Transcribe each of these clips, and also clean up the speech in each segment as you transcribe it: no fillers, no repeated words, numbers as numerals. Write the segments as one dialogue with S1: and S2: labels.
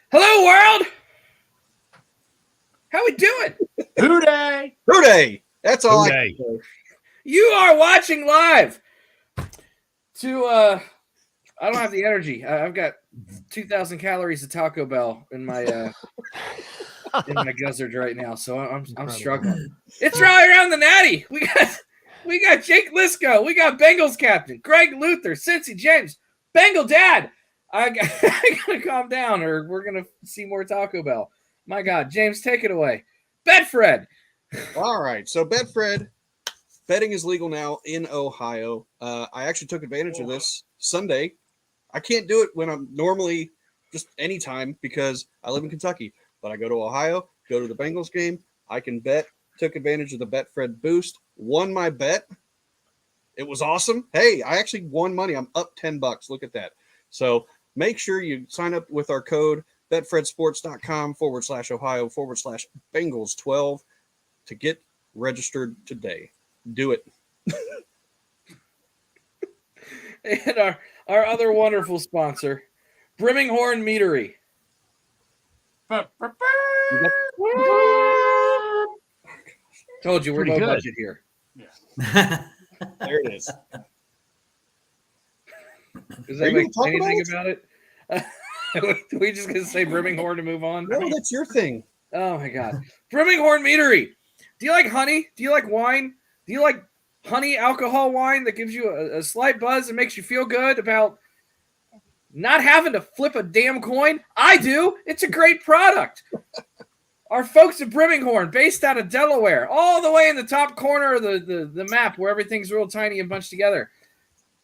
S1: Hello, world. How we doing?
S2: Hooday!
S3: Hooday! That's all I
S2: Hooday.
S3: can say.
S1: You are watching live. I don't have the energy. I've got 2,000 calories of Taco Bell in my guzzard right now, so I'm struggling. It's Rally Round The Nati. We got Jake Liscow. We got Bengals captain Greg Luther, Cincy James, Bengal dad. I gotta calm down, or we're gonna see more Taco Bell. My God, James, take it away. Bedfred.
S3: All right, so Betfred, betting is legal now in Ohio. I actually took advantage of this Sunday. I can't do it when I'm normally just anytime because I live in Kentucky, but I go to Ohio, go to the Bengals game. I can bet. Took advantage of the Betfred boost, won my bet. It was awesome. Hey, I actually won money. I'm up $10. Look at that. So make sure you sign up with our code betfredsports.com/Ohio/Bengals12 to get registered today. Do it.
S1: And our other wonderful sponsor, Brimminghorn Meadery. Told you we're
S2: Pretty
S1: low
S2: good.
S1: budget here.
S3: There it is.
S1: Does
S3: Are
S1: that
S3: you
S1: make
S3: gonna talk
S1: anything
S3: about
S1: about it? We just gonna say Brimminghorn to move on?
S3: No, that's your thing.
S1: Oh my God, Brimminghorn Meadery. Do you like honey? Do you like wine? Do you like honey alcohol wine that gives you a slight buzz and makes you feel good about not having to flip a damn coin? I do. It's a great product. Our folks at Brimminghorn, based out of Delaware, all the way in the top corner of the map where everything's real tiny and bunched together.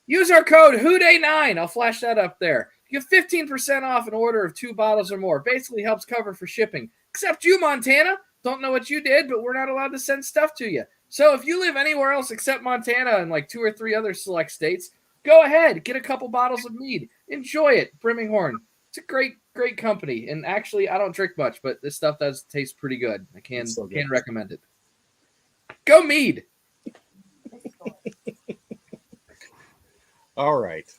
S1: Use our code HOODAY9. I'll flash that up there. You get 15% off an order of 2 bottles or more. Basically helps cover for shipping. Except you, Montana. Don't know what you did, but we're not allowed to send stuff to you. So if you live anywhere else except Montana and like 2 or 3 other select states, go ahead. Get a couple bottles of mead. Enjoy it. Brimminghorn. It's a great company. And actually, I don't drink much, but this stuff does taste pretty good. I can recommend it. Go mead.
S3: All right.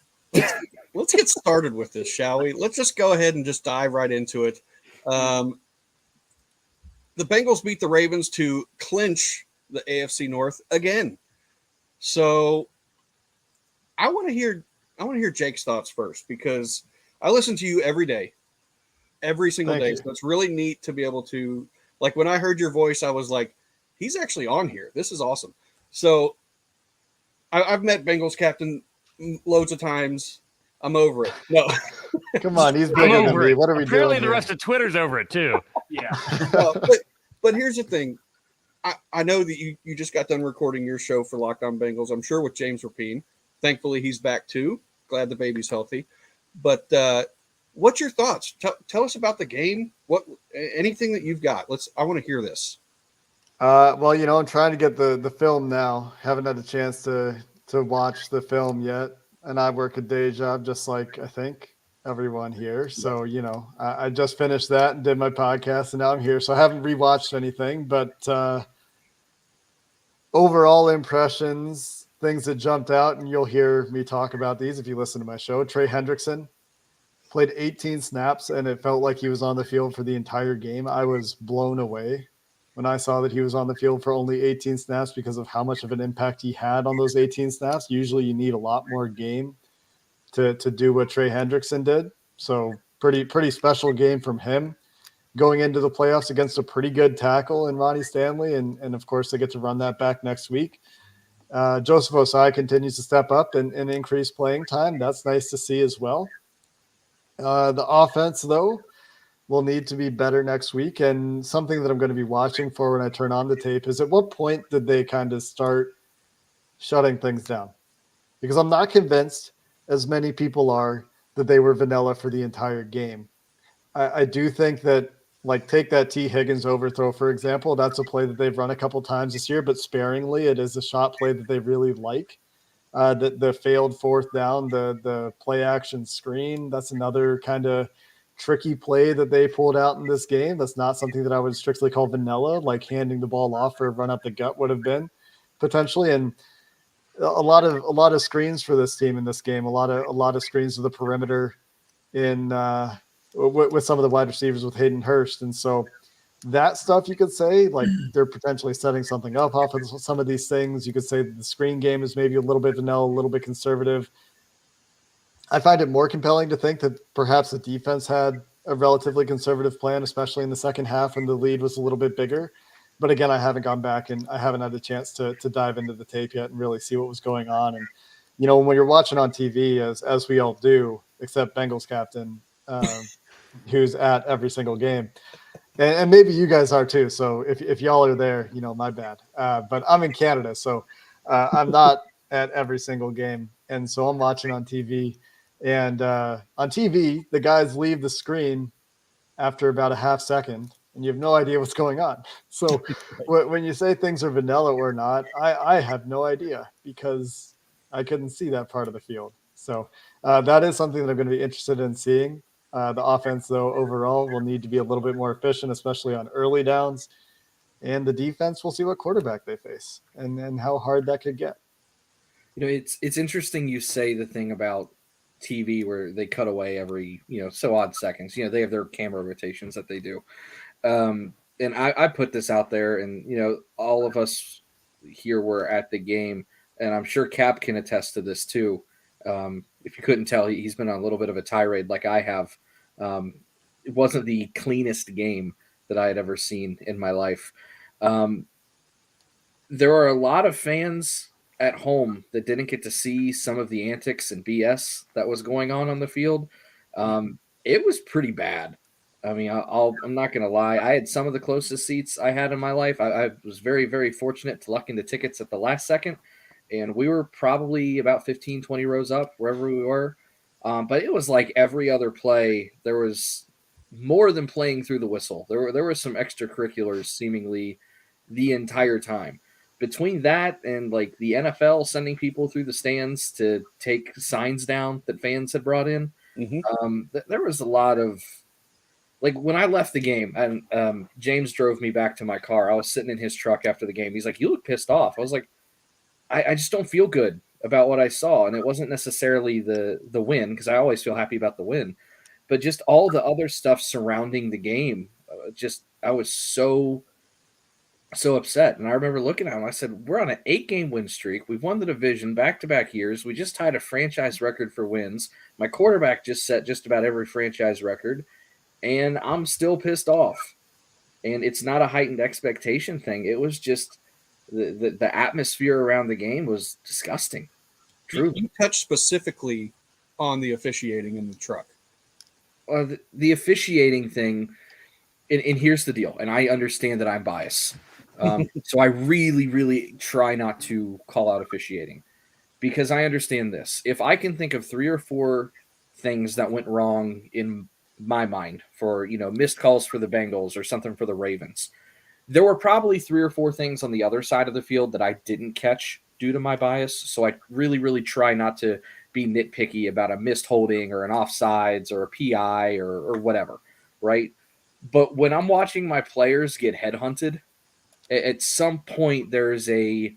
S3: Let's get started with this, shall we? Let's just go ahead and just dive right into it. The Bengals beat the Ravens to clinch the AFC North again. So I want to hear Jake's thoughts first because I listen to you every day, every single day. So it's really neat to be able to, like, when I heard your voice, I was like, he's actually on here. This is awesome. So I've met Bengals captain loads of times. I'm over it. No.
S4: Come on, he's bigger than me. What are we doing?
S2: Apparently the rest of Twitter's over it too.
S5: Yeah.
S3: But here's the thing. I know that you just got done recording your show for Locked On Bengals, I'm sure, with James Rapine. Thankfully, he's back too. Glad the baby's healthy. But what's your thoughts? Tell us about the game. Anything that you've got. I want to hear this.
S4: Well, I'm trying to get the film now. Haven't had a chance to watch the film yet. And I work a day job just like I think everyone here. So, I just finished that and did my podcast and now I'm here. So I haven't rewatched anything, but overall impressions, things that jumped out, and you'll hear me talk about these if you listen to my show. Trey Hendrickson played 18 snaps and it felt like he was on the field for the entire game. I was blown away when I saw that he was on the field for only 18 snaps because of how much of an impact he had on those 18 snaps. Usually you need a lot more game to do what Trey Hendrickson did. So pretty special game from him going into the playoffs against a pretty good tackle in Ronnie Stanley. And of course they get to run that back next week. Joseph Osai continues to step up and increase playing time. That's nice to see as well. The offense, though, will need to be better next week. And something that I'm going to be watching for when I turn on the tape is at what point did they kind of start shutting things down? Because I'm not convinced, as many people are, that they were vanilla for the entire game. I do think that, like, take that T. Higgins overthrow, for example. That's a play that they've run a couple times this year, but sparingly. It is a shot play that they really like. The failed fourth down, the play action screen, that's another kind of tricky play that they pulled out in this game. That's not something that I would strictly call vanilla, like handing the ball off for a run up the gut would have been potentially. And a lot of screens for this team in this game, a lot of screens to the perimeter in with some of the wide receivers with Hayden Hurst. And so that stuff you could say, like they're potentially setting something up off of some of these things. You could say the screen game is maybe a little bit vanilla, a little bit conservative. I find it more compelling to think that perhaps the defense had a relatively conservative plan, especially in the second half when the lead was a little bit bigger. But again, I haven't gone back and I haven't had the chance to dive into the tape yet and really see what was going on. And, you know, when you're watching on TV, as we all do, except Bengals captain, who's at every single game, and maybe you guys are too. So if y'all are there, you know, my bad. But I'm in Canada, so I'm not at every single game. And so I'm watching on TV. And on TV, the guys leave the screen after about a half second, and you have no idea what's going on. So when you say things are vanilla or not, I have no idea because I couldn't see that part of the field. So that is something that I'm going to be interested in seeing. The offense, though, overall will need to be a little bit more efficient, especially on early downs. And the defense, we'll see what quarterback they face and how hard that could get.
S1: You know, it's interesting you say the thing about TV where they cut away every, so odd seconds. You know, they have their camera rotations that they do. And I put this out there, and, all of us here were at the game, and I'm sure Cap can attest to this too. If you couldn't tell, he's been on a little bit of a tirade like I have. It wasn't the cleanest game that I had ever seen in my life. There are a lot of fans at home that didn't get to see some of the antics and BS that was going on the field. It was pretty bad. I mean, I'm not going to lie. I had some of the closest seats I had in my life. I was very, very fortunate to luck into tickets at the last second, and we were probably about 15, 20 rows up wherever we were. But it was like every other play, there was more than playing through the whistle. There were some extracurriculars seemingly the entire time. Between that and like the NFL sending people through the stands to take signs down that fans had brought in, there was a lot of, like, when I left the game and James drove me back to my car, I was sitting in his truck after the game. He's like, "You look pissed off." I was like, I just don't feel good about what I saw. And it wasn't necessarily the win, because I always feel happy about the win, but just all the other stuff surrounding the game. I was so upset. And I remember looking at him, I said, "We're on an 8-game win streak. We've won the division back-to-back years. We just tied a franchise record for wins. My quarterback just set just about every franchise record, and I'm still pissed off." And it's not a heightened expectation thing. It was just the atmosphere around the game was disgusting. Truly.
S3: You touched specifically on the officiating in the truck.
S1: The officiating thing, and here's the deal, and I understand that I'm biased. So I really, really try not to call out officiating, because I understand this. If I can think of 3 or 4 things that went wrong in my mind for, missed calls for the Bengals or something for the Ravens, there were probably 3 or 4 things on the other side of the field that I didn't catch due to my bias. So I really, really try not to be nitpicky about a missed holding or an offsides or a PI or whatever, right? But when I'm watching my players get headhunted, at some point there's a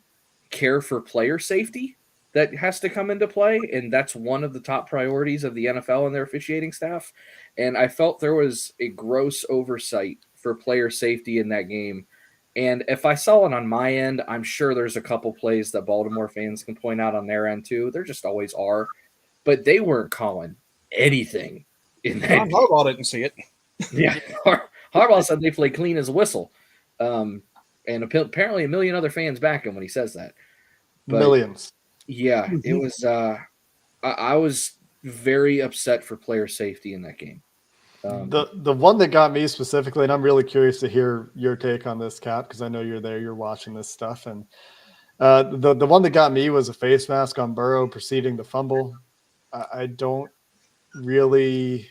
S1: care for player safety that has to come into play, and that's one of the top priorities of the NFL and their officiating staff. And I felt there was a gross oversight for player safety in that game. And if I saw it on my end, I'm sure there's a couple plays that Baltimore fans can point out on their end too. There just always are. But they weren't calling anything in that game.
S3: Harbaugh didn't see it.
S1: Yeah, Harbaugh said they play clean as a whistle. And apparently a million other fans back him when he says that. But
S4: Millions.
S1: yeah, it was. I was very upset for player safety in that game.
S4: The one that got me specifically, and I'm really curious to hear your take on this, Cap, because I know you're there, you're watching this stuff, and the one that got me was a face mask on Burrow preceding the fumble. I don't really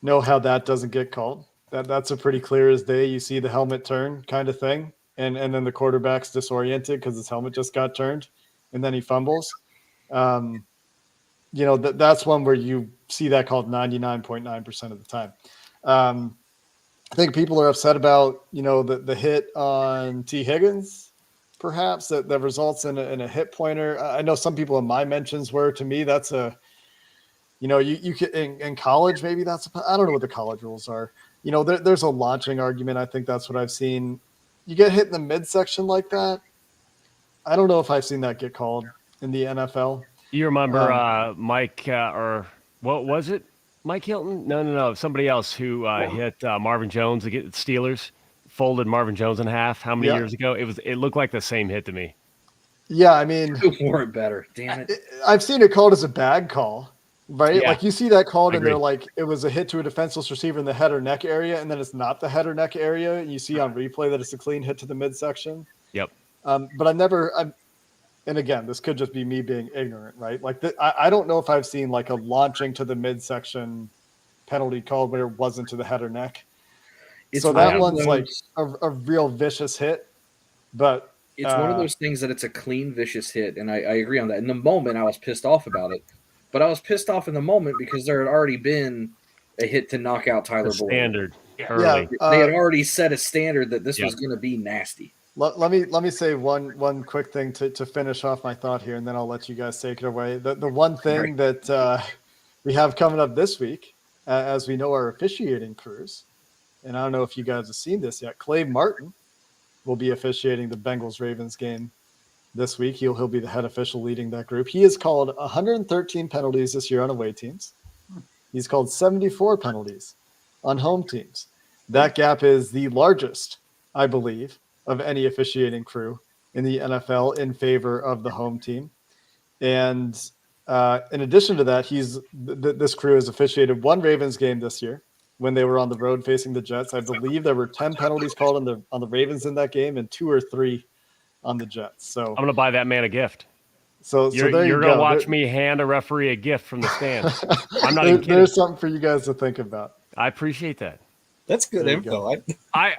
S4: know how that doesn't get called. That's a pretty clear as day. You see the helmet turn kind of thing, and then the quarterback's disoriented because his helmet just got turned, and then he fumbles. That's one where you see that called 99.9% of the time. I think people are upset about, the hit on T. Higgins, perhaps, that results in a hit pointer. I know some people in my mentions were. To me, that's you can in college, maybe I don't know what the college rules are. There's a launching argument. I think that's what I've seen. You get hit in the midsection like that. I don't know if I've seen that get called in the NFL.
S2: You remember Mike or what was it? Mike Hilton? No. Somebody else who hit Marvin Jones against Steelers, folded Marvin Jones in half. How many years ago? It looked like the same hit to me.
S4: Yeah, I mean,
S1: Who wore it better? Damn it!
S4: I've seen it called as a bag call, right?
S2: Yeah,
S4: like you see that called, and
S2: agree.
S4: they're like, it was a hit to a defenseless receiver in the head or neck area, and then it's not the head or neck area. And you see on replay that it's a clean hit to the midsection.
S2: Yep.
S4: But and again, this could just be me being ignorant, right? Like I don't know if I've seen like a launching to the midsection penalty called where it wasn't to the head or neck. So that one's like a real vicious hit, but
S1: it's one of those things that it's a clean, vicious hit, and I agree on that. In the moment, I was pissed off about it, but I was pissed off in the moment because there had already been a hit to knock out Tyler Boyd.
S2: Standard early.
S1: They had already set a standard that this was going to be nasty.
S4: Let me say one quick thing to finish off my thought here, and then I'll let you guys take it away. The one thing that we have coming up this week, as we know our officiating crews, and I don't know if you guys have seen this yet, Clay Martin will be officiating the Bengals-Ravens game this week. He'll be the head official leading that group. He has called 113 penalties this year on away teams. He's called 74 penalties on home teams. That gap is the largest, I believe, of any officiating crew in the NFL in favor of the home team. And in addition to that, this crew has officiated one Ravens game this year when they were on the road facing the Jets. I believe there were 10 penalties called on the Ravens in that game and 2 or 3 on the Jets. So
S2: I'm going to buy that man a gift.
S4: So
S2: you're
S4: there you
S2: going to
S4: go.
S2: watch me hand a referee a gift from the stand. I'm not even kidding.
S4: There's something for you guys to think about.
S2: I appreciate that.
S3: That's good info.
S2: I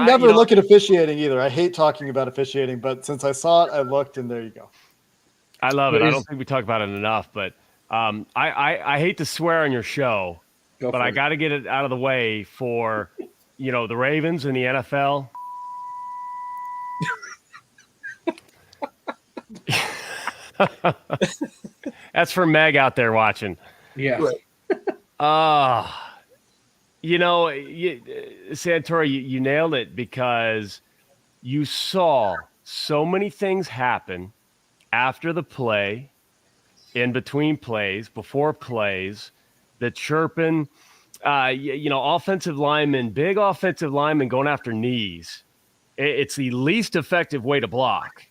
S4: never look at officiating either. I hate talking about officiating, but since I saw it, I looked, and there you go.
S2: I love it. I don't think we talk about it enough, but I hate to swear on your show, but I got to get it out of the way for, the Ravens and the NFL. That's for Meg out there watching.
S1: Yeah.
S2: Santori, you nailed it because you saw so many things happen after the play, in between plays, before plays, the chirping, offensive linemen, big offensive linemen going after knees. It's the least effective way to block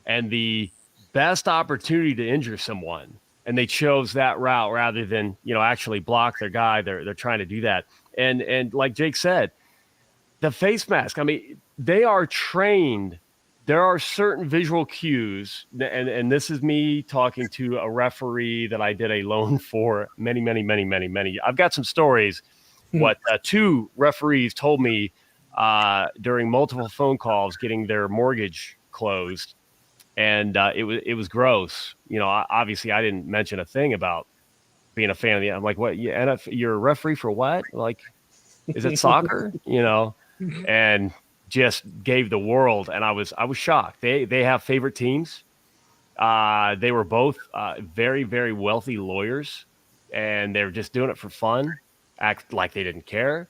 S2: and the best opportunity to injure someone. And they chose that route rather than, actually block their guy. They're trying to do that. And like Jake said, the face mask, they are trained. There are certain visual cues, and this is me talking to a referee that I did a loan for many. I've got some stories. What 2 referees told me during multiple phone calls getting their mortgage closed, and it was gross. Obviously I didn't mention a thing about being a fan of the. I'm like, what? You're a referee for what? Like, is it soccer? And just gave the world, and I was shocked. They have favorite teams. They were both very, very wealthy lawyers, and they're just doing it for fun. Act like they didn't care.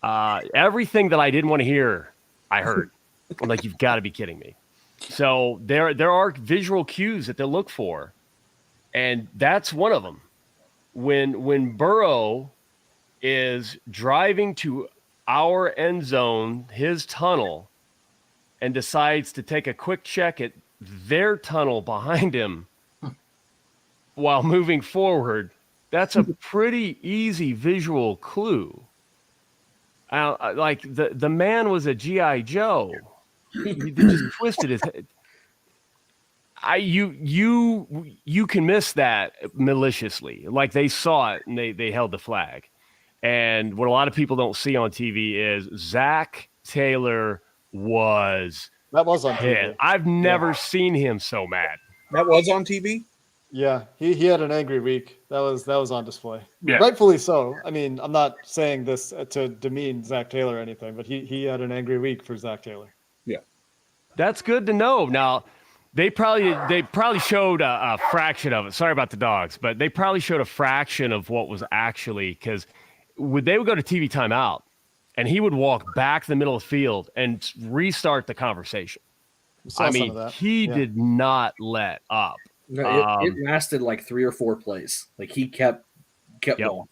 S2: Everything that I didn't want to hear, I heard. I'm like, you've got to be kidding me. So there are visual cues that they look for, and that's one of them. When Burrow is driving to our end zone, his tunnel, and decides to take a quick check at their tunnel behind him while moving forward, that's a pretty easy visual clue. Like the man was a G.I. Joe. He just twisted his head. You can miss that maliciously. Like they saw it and they held the flag. And what a lot of people don't see on TV is Zach Taylor was
S4: on TV.
S2: I've never seen him so mad.
S3: That was on TV?
S4: Yeah, he had an angry week. That was on display.
S2: Yeah.
S4: Rightfully so. I'm not saying this to demean Zach Taylor or anything, but he had an angry week for Zach Taylor.
S3: Yeah.
S2: That's good to know. Now, They probably showed a fraction of it. Sorry about the dogs, but they probably showed a fraction of what was actually, because they would go to TV timeout, and he would walk back the middle of the field and restart the conversation.
S4: We saw
S2: I
S4: some
S2: mean,
S4: of that.
S2: he did not let up.
S1: No, it lasted like 3 or 4 plays. Like he kept
S2: Yep.
S1: going.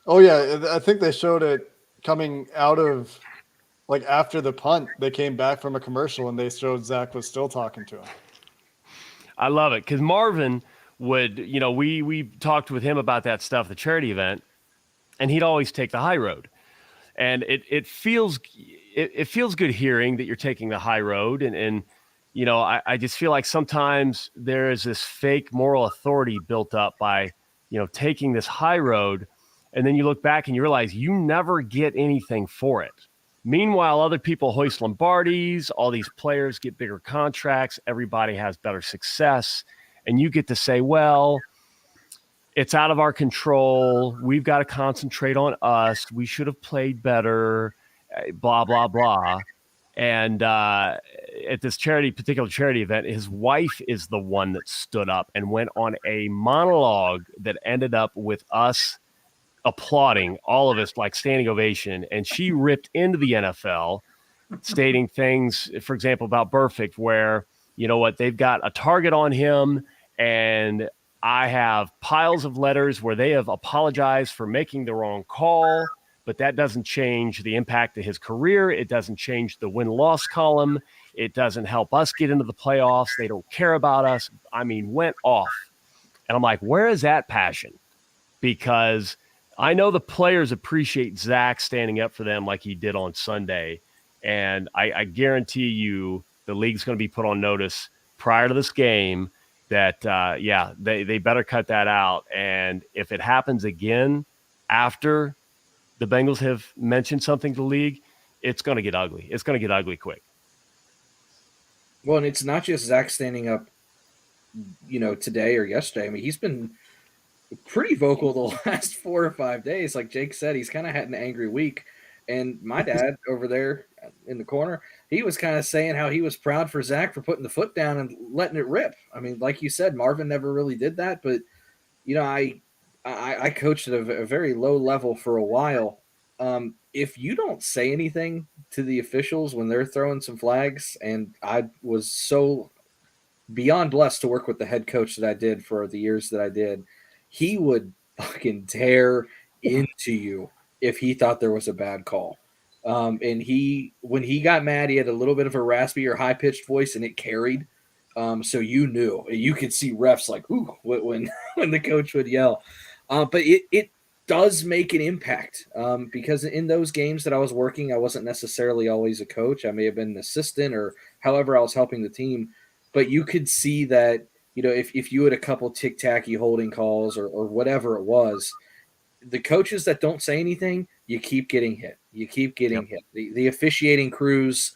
S4: Oh yeah, I think they showed it coming out of, like, after the punt. They came back from a commercial and they showed Zach was still talking to him.
S2: I love it because Marvin would, we talked with him about that stuff, the charity event, and he'd always take the high road. And it feels good hearing that you're taking the high road. And I just feel like sometimes there is this fake moral authority built up by, taking this high road. And then you look back and you realize you never get anything for it. Meanwhile, other people hoist Lombardis, all these players get bigger contracts, everybody has better success, and you get to say, well, it's out of our control. We've got to concentrate on us. We should have played better, blah, blah, blah. And at this particular charity event, his wife is the one that stood up and went on a monologue that ended up with us applauding, all of us, like standing ovation. And she ripped into the NFL, stating things, for example, about Burfict, where, they've got a target on him. And I have piles of letters where they have apologized for making the wrong call, but that doesn't change the impact of his career. It doesn't change the win-loss column. It doesn't help us get into the playoffs. They don't care about us. I mean, went off. And I'm like, where is that passion? Because I know the players appreciate Zach standing up for them like he did on Sunday. And I guarantee you the league's going to be put on notice prior to this game that, they better cut that out. And if it happens again after the Bengals have mentioned something to the league, it's going to get ugly. It's going to get ugly quick.
S1: Well, and it's not just Zach standing up, today or yesterday. I mean, he's been pretty vocal the last 4 or 5 days. Like Jake said, he's kind of had an angry week. And my dad over there in the corner, he was kind of saying how he was proud for Zach for putting the foot down and letting it rip. I mean, like you said, Marvin never really did that. But, I coached at a very low level for a while. If you don't say anything to the officials when they're throwing some flags, and I was so beyond blessed to work with the head coach that I did for the years that I did, he would fucking tear into you if he thought there was a bad call. And when he got mad, he had a little bit of a raspy or high pitched voice, and it carried. So you could see refs like, ooh, when the coach would yell. But it does make an impact because in those games that I was working, I wasn't necessarily always a coach. I may have been an assistant or however I was helping the team. But you could see that, if you had a couple tic-tacky holding calls or whatever it was, the coaches that don't say anything, you keep getting hit. You keep getting hit. The officiating crews,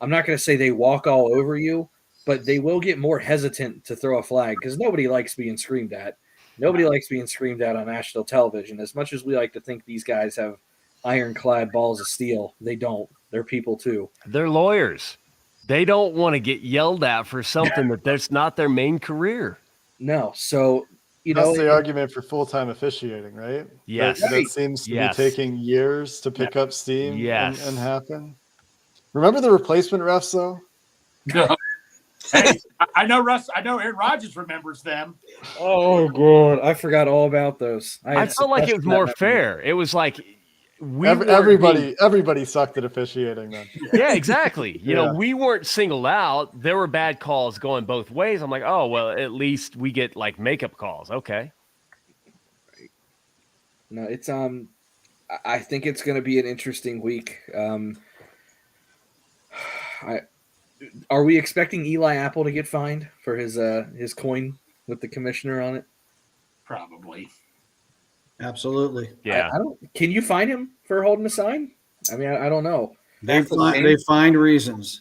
S1: I'm not going to say they walk all over you, but they will get more hesitant to throw a flag because nobody likes being screamed at. Nobody likes being screamed at on national television. As much as we like to think these guys have ironclad balls of steel, they don't. They're people too.
S2: They're lawyers. They don't want to get yelled at for something that's not their main career.
S1: No. So,
S4: that's the argument for full-time officiating, right?
S2: Yes.
S4: That seems to be taking years to pick up steam and happen. Remember the replacement refs, though?
S5: Hey, I know Aaron Rodgers remembers them.
S1: Oh, God. I forgot all about those.
S2: I felt like it was more fair. It was like
S4: everybody sucked at officiating then.
S2: Yeah, exactly. We weren't singled out. There were bad calls going both ways. I'm like, oh, well, at least we get like makeup calls. Okay.
S1: No, it's I think it's going to be an interesting week. Are we expecting Eli Apple to get fined for his coin with the commissioner on it?
S5: Probably.
S6: Absolutely.
S2: Yeah.
S1: I don't. Can you fine him for holding a sign? I mean, I don't know.
S6: They find reasons.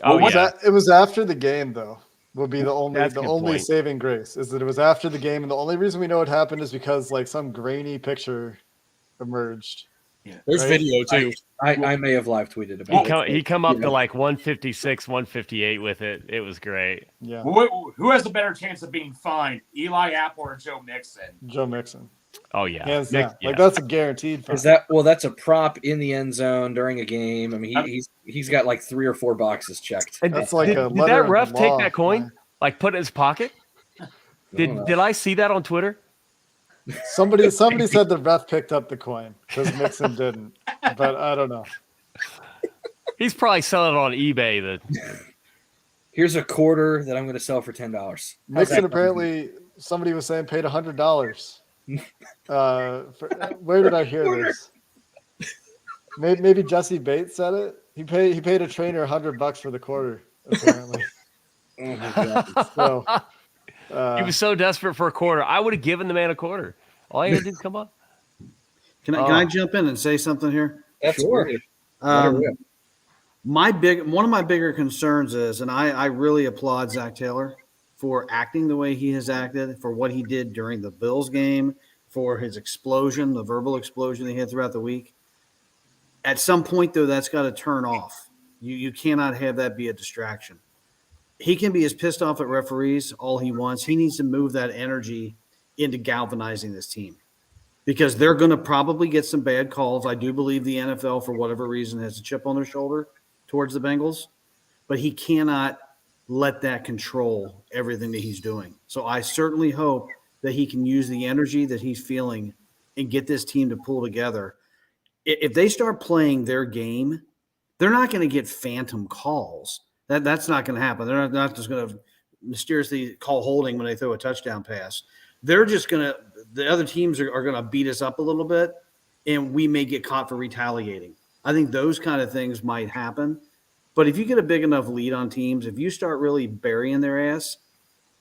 S4: It was after the game, though. Will be the only
S2: point.
S4: saving grace is that it was after the game, and the only reason we know it happened is because like some grainy picture emerged.
S3: There's
S4: Right?
S3: video too.
S1: I may have live tweeted about it.
S2: He come up to like 156, 158 with it. It was great.
S4: Yeah.
S5: Who has the better chance of being fined, Eli Apple or Joe Mixon?
S4: Joe Mixon.
S2: Oh yeah,
S4: Hands
S2: Nick-
S4: down. Like that's a guaranteed fine.
S1: Is that that's a prop in the end zone during a game? I mean, he's got like 3 or 4 boxes checked.
S2: And
S4: That's like
S2: did,
S4: a
S2: did
S4: letter
S2: that
S4: of
S2: ref
S4: the
S2: take
S4: law.
S2: that coin? Like put it in his pocket? Did I see that on Twitter?
S4: Somebody said the ref picked up the coin because Mixon didn't, but I don't know.
S2: He's probably selling it on eBay.
S1: Here's a quarter that I'm going to sell for $10.
S4: Mixon apparently, somebody was saying paid $100. Where did I hear this? Maybe Jesse Bates said it. He paid a trainer $100 for the quarter. Apparently,
S1: Oh my God.
S4: so
S2: He was so desperate for a quarter. I would have given the man a quarter. All he had to do is come up.
S6: Can I jump in and say something here?
S1: Sure.
S6: One of my bigger concerns is, and I really applaud Zach Taylor for acting the way he has acted, for what he did during the Bills game, for his explosion, the verbal explosion he had throughout the week. At some point, though, that's got to turn off. You cannot have that be a distraction. He can be as pissed off at referees all he wants. He needs to move that energy into galvanizing this team because they're going to probably get some bad calls. I do believe the NFL, for whatever reason, has a chip on their shoulder towards the Bengals, but he cannot let that control everything that he's doing. So I certainly hope that he can use the energy that he's feeling and get this team to pull together. If they start playing their game, they're not going to get phantom calls. That's not going to happen. They're not just going to mysteriously call holding when they throw a touchdown pass. They're just going to – the other teams are going to beat us up a little bit, and we may get caught for retaliating. I think those kind of things might happen. But if you get a big enough lead on teams, if you start really burying their ass,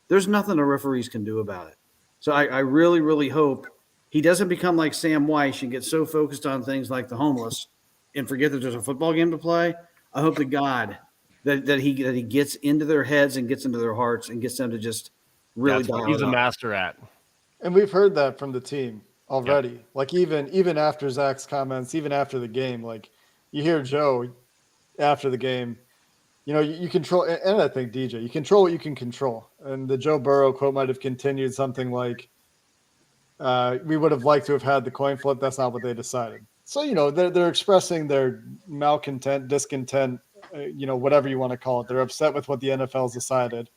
S6: there's nothing the referees can do about it. So I really, really hope he doesn't become like Sam Weiss and get so focused on things like the homeless and forget that there's a football game to play. I hope to God that he gets into their heads and gets into their hearts and gets them to just really
S2: That's what
S6: dial
S2: he's
S6: it
S2: a
S6: up.
S2: master at.
S4: and we've heard that from the team already. Like even after Zach's comments, even after the game, like you hear Joe after the game. You know, you control, and I think DJ, you control what you can control. And the Joe Burrow quote might have continued something like, "We would have liked to have had the coin flip. That's not what they decided." So you know, they're expressing their malcontent, discontent, whatever you want to call it. They're upset with what the NFL's decided.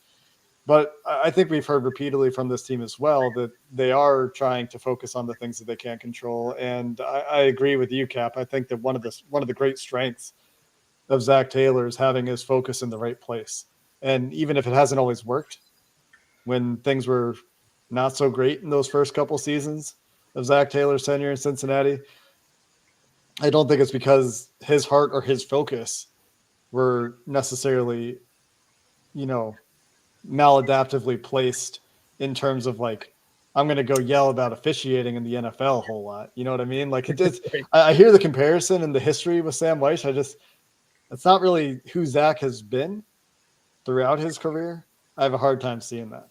S4: But I think we've heard repeatedly from this team as well that they are trying to focus on the things that they can't control. And I agree with you, Cap. I think that one of the great strengths of Zach Taylor is having his focus in the right place. And even if it hasn't always worked, when things were not so great in those first couple seasons of Zach Taylor's tenure in Cincinnati, I don't think it's because his heart or his focus were necessarily, maladaptively placed in terms of like, I'm going to go yell about officiating in the NFL a whole lot. You know what I mean? Like I hear the comparison and the history with Sam Weiss. It's not really who Zach has been throughout his career. I have a hard time seeing that.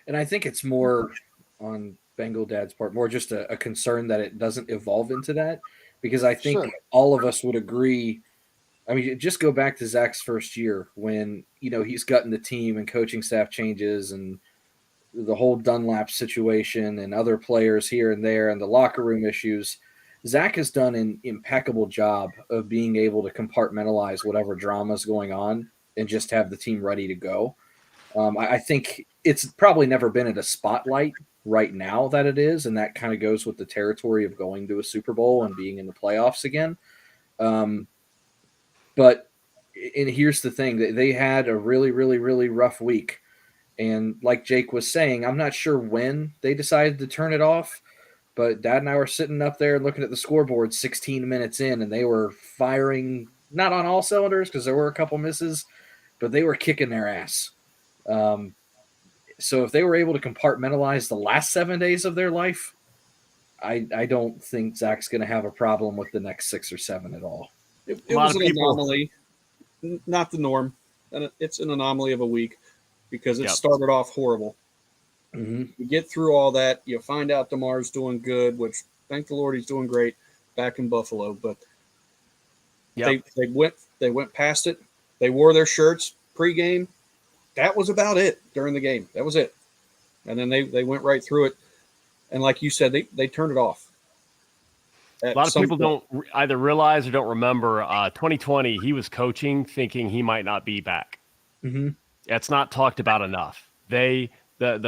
S1: And I think it's more on Bengal Dad's part, more just a concern that it doesn't evolve into that, because I think all of us would agree. I mean, just go back to Zach's first year when, he's gutting the team and coaching staff changes and the whole Dunlap situation and other players here and there and the locker room issues. Zach has done an impeccable job of being able to compartmentalize whatever drama is going on and just have the team ready to go. I think it's probably never been at a spotlight right now that it is, and that kind of goes with the territory of going to a Super Bowl and being in the playoffs again. But here's the thing. They had a really, really, really rough week. And like Jake was saying, I'm not sure when they decided to turn it off, but Dad and I were sitting up there looking at the scoreboard 16 minutes in, and they were firing not on all cylinders because there were a couple misses, but they were kicking their ass. So if they were able to compartmentalize the last 7 days of their life, I don't think Zach's going to have a problem with the next 6 or 7 at all.
S3: It was an anomaly, not the norm. And it's an anomaly of a week because it started off horrible.
S1: Mm-hmm.
S3: You get through all that. You find out DeMar's doing good, which thank the Lord he's doing great. back in Buffalo, but
S2: Yep.
S3: they went past it. They wore their shirts pregame. That was about it during the game. That was it. And then they went right through it. And like you said, they turned it off.
S2: A lot of people don't either realize or don't remember 2020, he was coaching thinking he might not be back.
S1: Mm-hmm.
S2: It's not talked about enough. The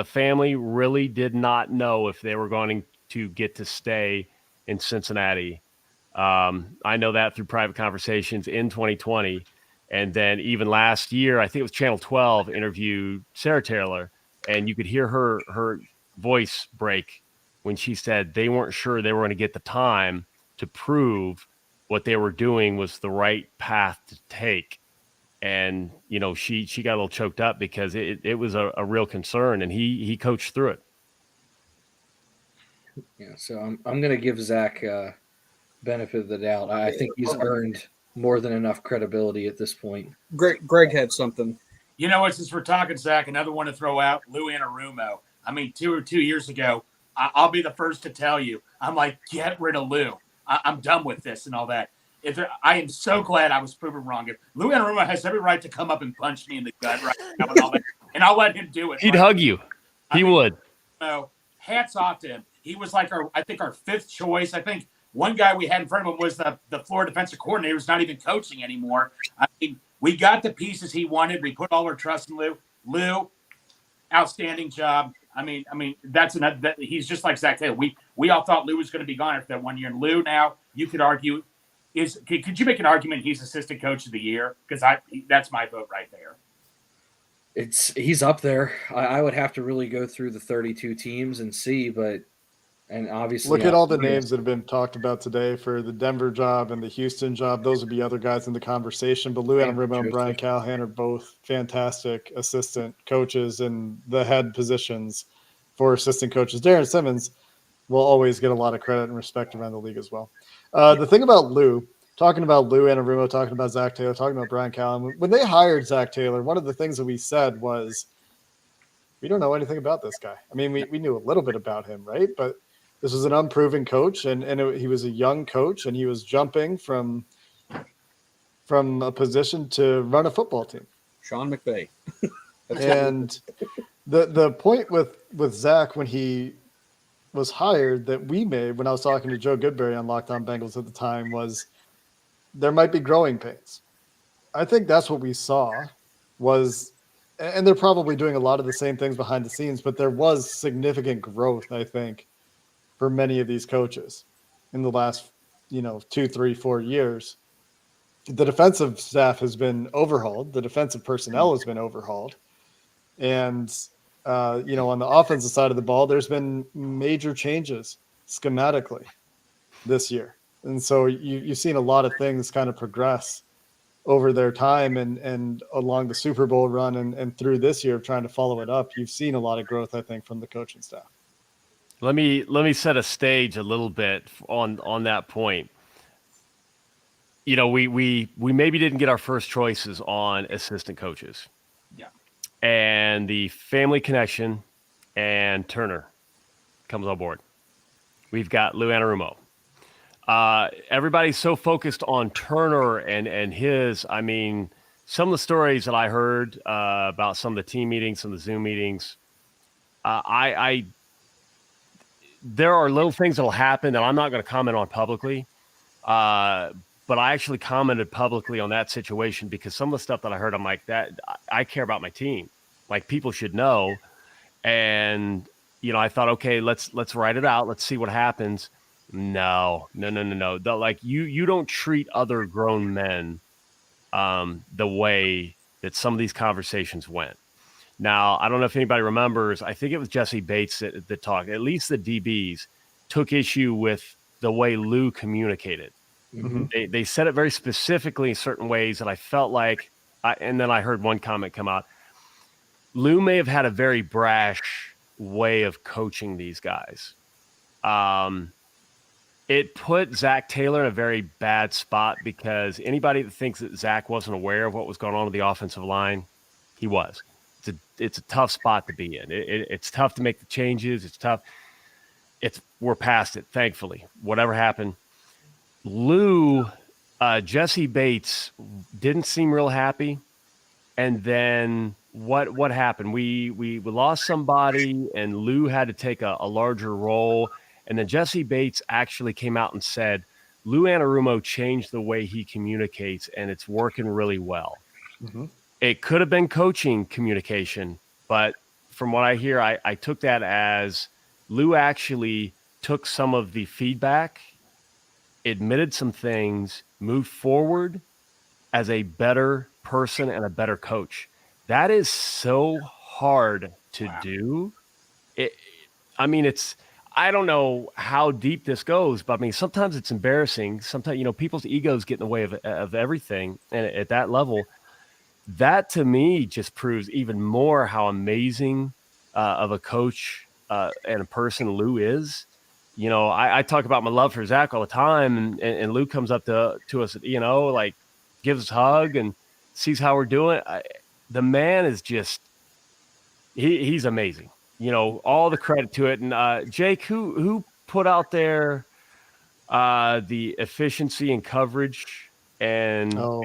S2: family really did not know if they were going to get to stay in Cincinnati. I know that through private conversations in 2020. And then even last year, I think it was Channel 12 interviewed Sarah Taylor, and you could hear her voice break when she said they weren't sure they were going to get the time to prove what they were doing was the right path to take. And, you know, she got a little choked up because it was a real concern, and he coached through it.
S1: Yeah, so I'm going to give Zach benefit of the doubt. I think he's earned more than enough credibility at this point.
S3: Greg had something.
S5: You know what? Since we're talking, Zach, another one to throw out, Lou Anarumo. I mean, 2 years ago, I'll be the first to tell you, I'm like, get rid of Lou. I'm done with this and all that. I am so glad I was proven wrong. If Lou Anarumo has every right to come up and punch me in the gut right now and all that, and I'll let him do it.
S2: He'd hug you. He would.
S5: So hats off to him. He was like our 5th choice. I think one guy we had in front of him was the Florida defensive coordinator who's not even coaching anymore. I mean, we got the pieces he wanted. We put all our trust in Lou. Lou, outstanding job. I mean, he's just like Zach Taylor. We all thought Lou was going to be gone after that 1 year. And Lou, now you could argue, could you make an argument he's assistant coach of the year? Because that's my vote right there.
S1: He's up there. I would have to really go through the 32 teams and see, and obviously
S4: look at all the names that have been talked about today for the Denver job and the Houston job. Those would be other guys in the conversation. But Lou Anarumo and Brian Callahan are both fantastic assistant coaches in the head positions for assistant coaches. Darren Simmons will always get a lot of credit and respect around the league as well. The thing about Lou, talking about Lou Anarumo, talking about Zach Taylor, talking about Brian Callahan, when they hired Zach Taylor, one of the things that we said was, we don't know anything about this guy. I mean, we knew a little bit about him, right? But this was an unproven coach, and he was a young coach, and he was jumping from a position to run a football team.
S3: Sean McVay.
S4: And the point with Zach when he was hired that we made when I was talking to Joe Goodberry on Locked On Bengals at the time was there might be growing pains. I think that's what we saw was, and they're probably doing a lot of the same things behind the scenes, but there was significant growth, I think, for many of these coaches in the last, 2, 3, 4 years. The defensive staff has been overhauled. The defensive personnel has been overhauled. And, on the offensive side of the ball, there's been major changes schematically this year. And so you've seen a lot of things kind of progress over their time and along the Super Bowl run and through this year of trying to follow it up. You've seen a lot of growth, I think, from the coaching staff.
S2: Let me set a stage a little bit on that point. We maybe didn't get our first choices on assistant coaches.
S5: Yeah.
S2: And the family connection and Turner comes on board. We've got Lou Anarumo. Everybody's so focused on Turner and his, I mean, some of the stories that I heard about some of the team meetings, some of the Zoom meetings, there are little things that will happen that I'm not going to comment on publicly. But I actually commented publicly on that situation because some of the stuff that I heard, I'm like, that I care about my team. Like, people should know. And, I thought, okay, let's write it out. Let's see what happens. No. Like, you don't treat other grown men the way that some of these conversations went. Now, I don't know if anybody remembers, I think it was Jesse Bates that talked, at least the DBs took issue with the way Lou communicated. Mm-hmm. They said it very specifically in certain ways that I felt like, and then I heard one comment come out, Lou may have had a very brash way of coaching these guys. It put Zach Taylor in a very bad spot because anybody that thinks that Zach wasn't aware of what was going on with the offensive line, he was. It's a tough spot to be in. It's tough to make the changes. It's tough. We're past it, thankfully. Whatever happened. Lou, Jesse Bates didn't seem real happy. And then what happened? We lost somebody, and Lou had to take a larger role. And then Jesse Bates actually came out and said, Lou Anarumo changed the way he communicates, and it's working really well.
S4: Mhm.
S2: It could have been coaching communication, but from what I hear, I took that as Lou actually took some of the feedback, admitted some things, moved forward as a better person and a better coach. That is so hard to do. It, I mean, I don't know how deep this goes, but I mean, sometimes it's embarrassing. Sometimes, people's egos get in the way of everything. And at that level, that to me just proves even more how amazing of a coach and a person Lou is. I talk about my love for Zach all the time, and Lou comes up to us, like gives us a hug and sees how we're doing. The man is just he's amazing. All the credit to it. And Jake, who put out there the efficiency and coverage, and
S4: Oh,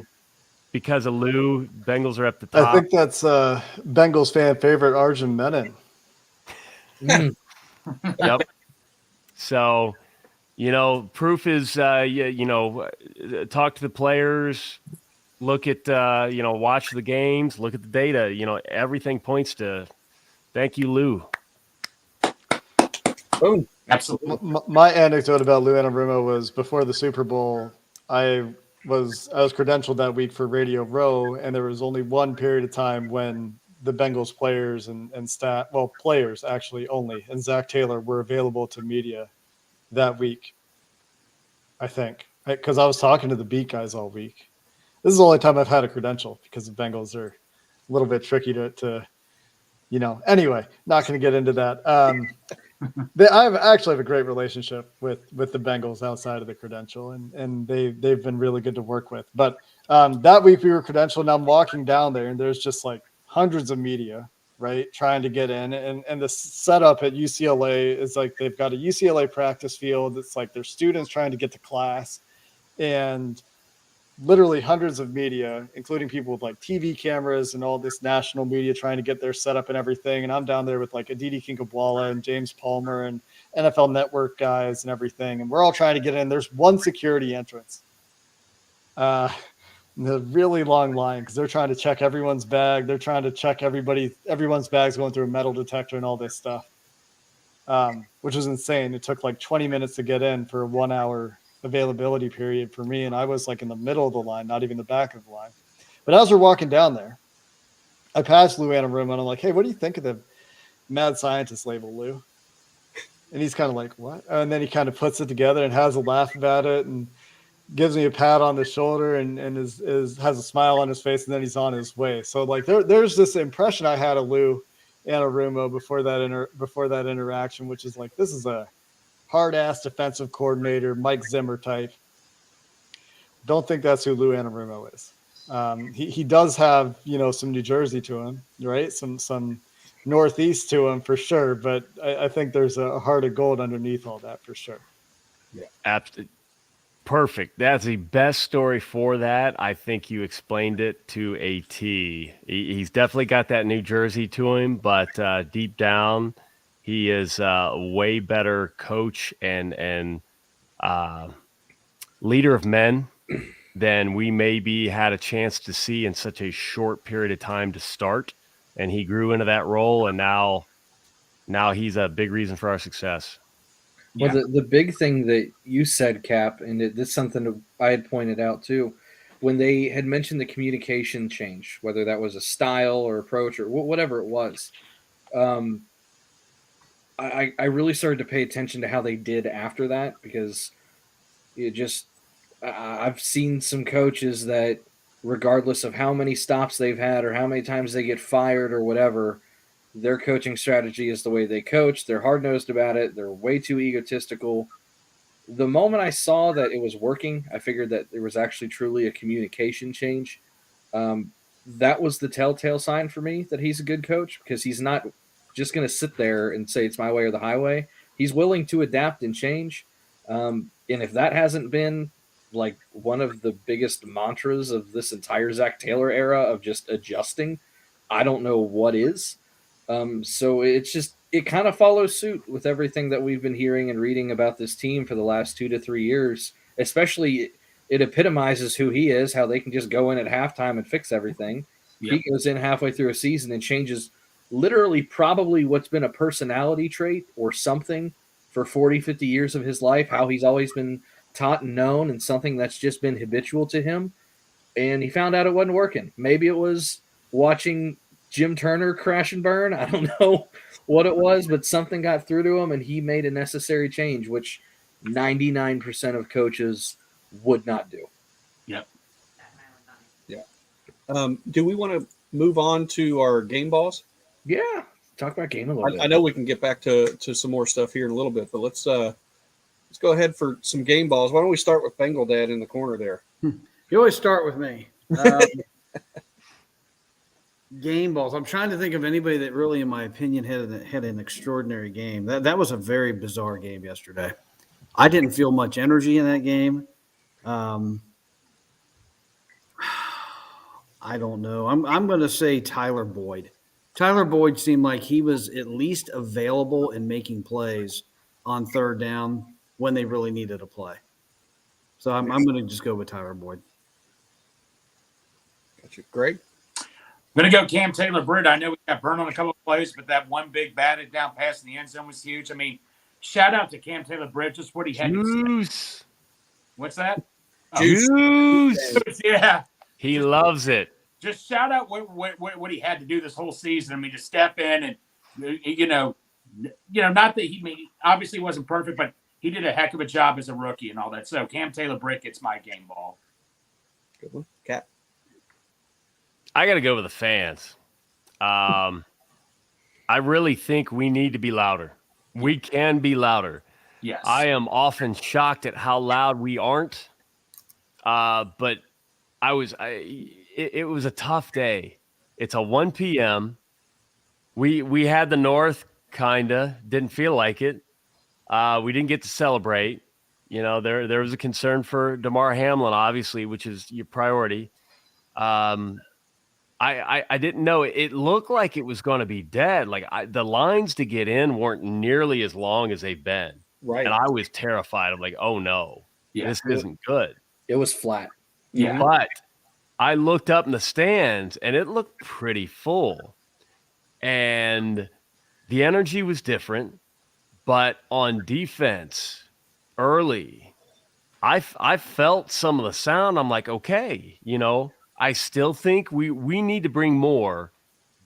S2: because of Lou, Bengals are at the
S4: I
S2: top.
S4: think that's Bengals fan favorite Arjun Menon.
S1: Mm.
S2: Yep. So, proof is, talk to the players, look at, watch the games, look at the data. Everything points to thank you, Lou.
S1: Boom.
S5: Absolutely.
S4: My anecdote about Lou Anarumo was before the Super Bowl. I was credentialed that week for Radio Row, and there was only one period of time when the Bengals players and staff, well, players actually only, and Zach Taylor were available to media that week. I think because I was talking to the beat guys all week. This is the only time I've had a credential because the Bengals are a little bit tricky to Anyway, not going to get into that. I actually have a great relationship with the Bengals outside of the credential, and they've been really good to work with. But that week we were credentialed, and I'm walking down there, and there's just like hundreds of media, right, trying to get in, and the setup at UCLA is like they've got a UCLA practice field. It's like there's students trying to get to class, and literally hundreds of media, including people with like TV cameras and all this national media trying to get their setup and everything. And I'm down there with like Aditi Kinkabwala and James Palmer and NFL Network guys and everything. And we're all trying to get in. There's one security entrance. The really long line because they're trying to check everyone's bag. They're trying to check everyone's bags going through a metal detector and all this stuff, which was insane. It took like 20 minutes to get in for a 1 hour availability period for me, and I was like in the middle of the line, not even the back of the line. But as we're walking down there, I passed Lou Anarumo, and I'm like, "Hey, what do you think of the mad scientist label, Lou?" And he's kind of like, "What?" And then he kind of puts it together and has a laugh about it, and gives me a pat on the shoulder, and has a smile on his face, and then he's on his way. So like there's this impression I had of Lou Anarumo before that interaction, which is like this is a hard-ass defensive coordinator, Mike Zimmer type. Don't think that's who Lou Anarumo is. He does have, some New Jersey to him, right? Some Northeast to him for sure. But I think there's a heart of gold underneath all that for sure.
S2: Absolutely. Perfect. That's the best story for that. I think you explained it to a T. He's definitely got that New Jersey to him, but deep down, he is a way better coach and leader of men than we maybe had a chance to see in such a short period of time to start. And he grew into that role, and now he's a big reason for our success.
S1: Well, the big thing that you said, Cap, and this is something that I had pointed out too, when they had mentioned the communication change, whether that was a style or approach or whatever it was, um, I really started to pay attention to how they did after that because it just I've seen some coaches that regardless of how many stops they've had or how many times they get fired or whatever, their coaching strategy is the way they coach. They're hard nosed about it. They're way too egotistical. The moment I saw that it was working, I figured that there was actually truly a communication change. That was the telltale sign for me that he's a good coach because he's not just going to sit there and say it's my way or the highway. He's willing to adapt and change. And if that hasn't been like one of the biggest mantras of this entire Zach Taylor era of just adjusting. I don't know what is. So it's just it kind of follows suit with everything that we've been hearing and reading about this team for the last 2 to 3 years. Especially, it epitomizes who he is, how they can just go in at halftime and fix everything.
S5: Yep.
S1: He goes in halfway through a season and changes literally probably what's been a personality trait or something for 40, 50 years of his life, how he's always been taught and known, and something that's just been habitual to him. And he found out it wasn't working. Maybe it was watching Jim Turner crash and burn. I don't know what it was, but something got through to him and he made a necessary change, which 99% of coaches would not do.
S5: Yep.
S3: Do we want to move on to our game balls?
S1: Yeah. Talk about game a little bit.
S3: I know we can get back to some more stuff here in a little bit, but let's go ahead for some game balls. Why don't we start with Bengal Dad in the corner there?
S6: You always start with me. Game balls. I'm trying to think of anybody that really, in my opinion, had an extraordinary game. That was a very bizarre game yesterday. I didn't feel much energy in that game. I don't know. I'm going to say Tyler Boyd. Tyler Boyd seemed like he was at least available and making plays on third down when they really needed a play. So I'm going to just go with Tyler Boyd.
S3: Got you, Greg.
S5: I'm going to go Cam Taylor-Britt. I know we got burned on a couple of plays, but that one big batted down pass in the end zone was huge. I mean, shout out to Cam Taylor-Britt, just what he had to say. What's that?
S2: Juice.
S5: Yeah.
S2: He loves it.
S5: Just shout out what he had to do this whole season. I mean, to step in and, not that he obviously wasn't perfect, but he did a heck of a job as a rookie and all that. So Cam Taylor-Britt gets my game ball.
S3: Good one. Cat.
S2: I got to go with the fans. I really think we need to be louder. We can be louder.
S5: Yes.
S2: I am often shocked at how loud we aren't. But it was a tough day. It's a 1 p.m. We had the North, kinda didn't feel like it. We didn't get to celebrate. There was a concern for DeMar Hamlin, obviously, which is your priority. I didn't know. It looked like it was going to be dead. Like the lines to get in weren't nearly as long as they've been.
S3: Right.
S2: And I was terrified. I'm like, oh no, this isn't good.
S1: It was flat.
S5: Yeah.
S2: But I looked up in the stands and it looked pretty full. And the energy was different. But on defense, early, I felt some of the sound. I'm like, okay, I still think we need to bring more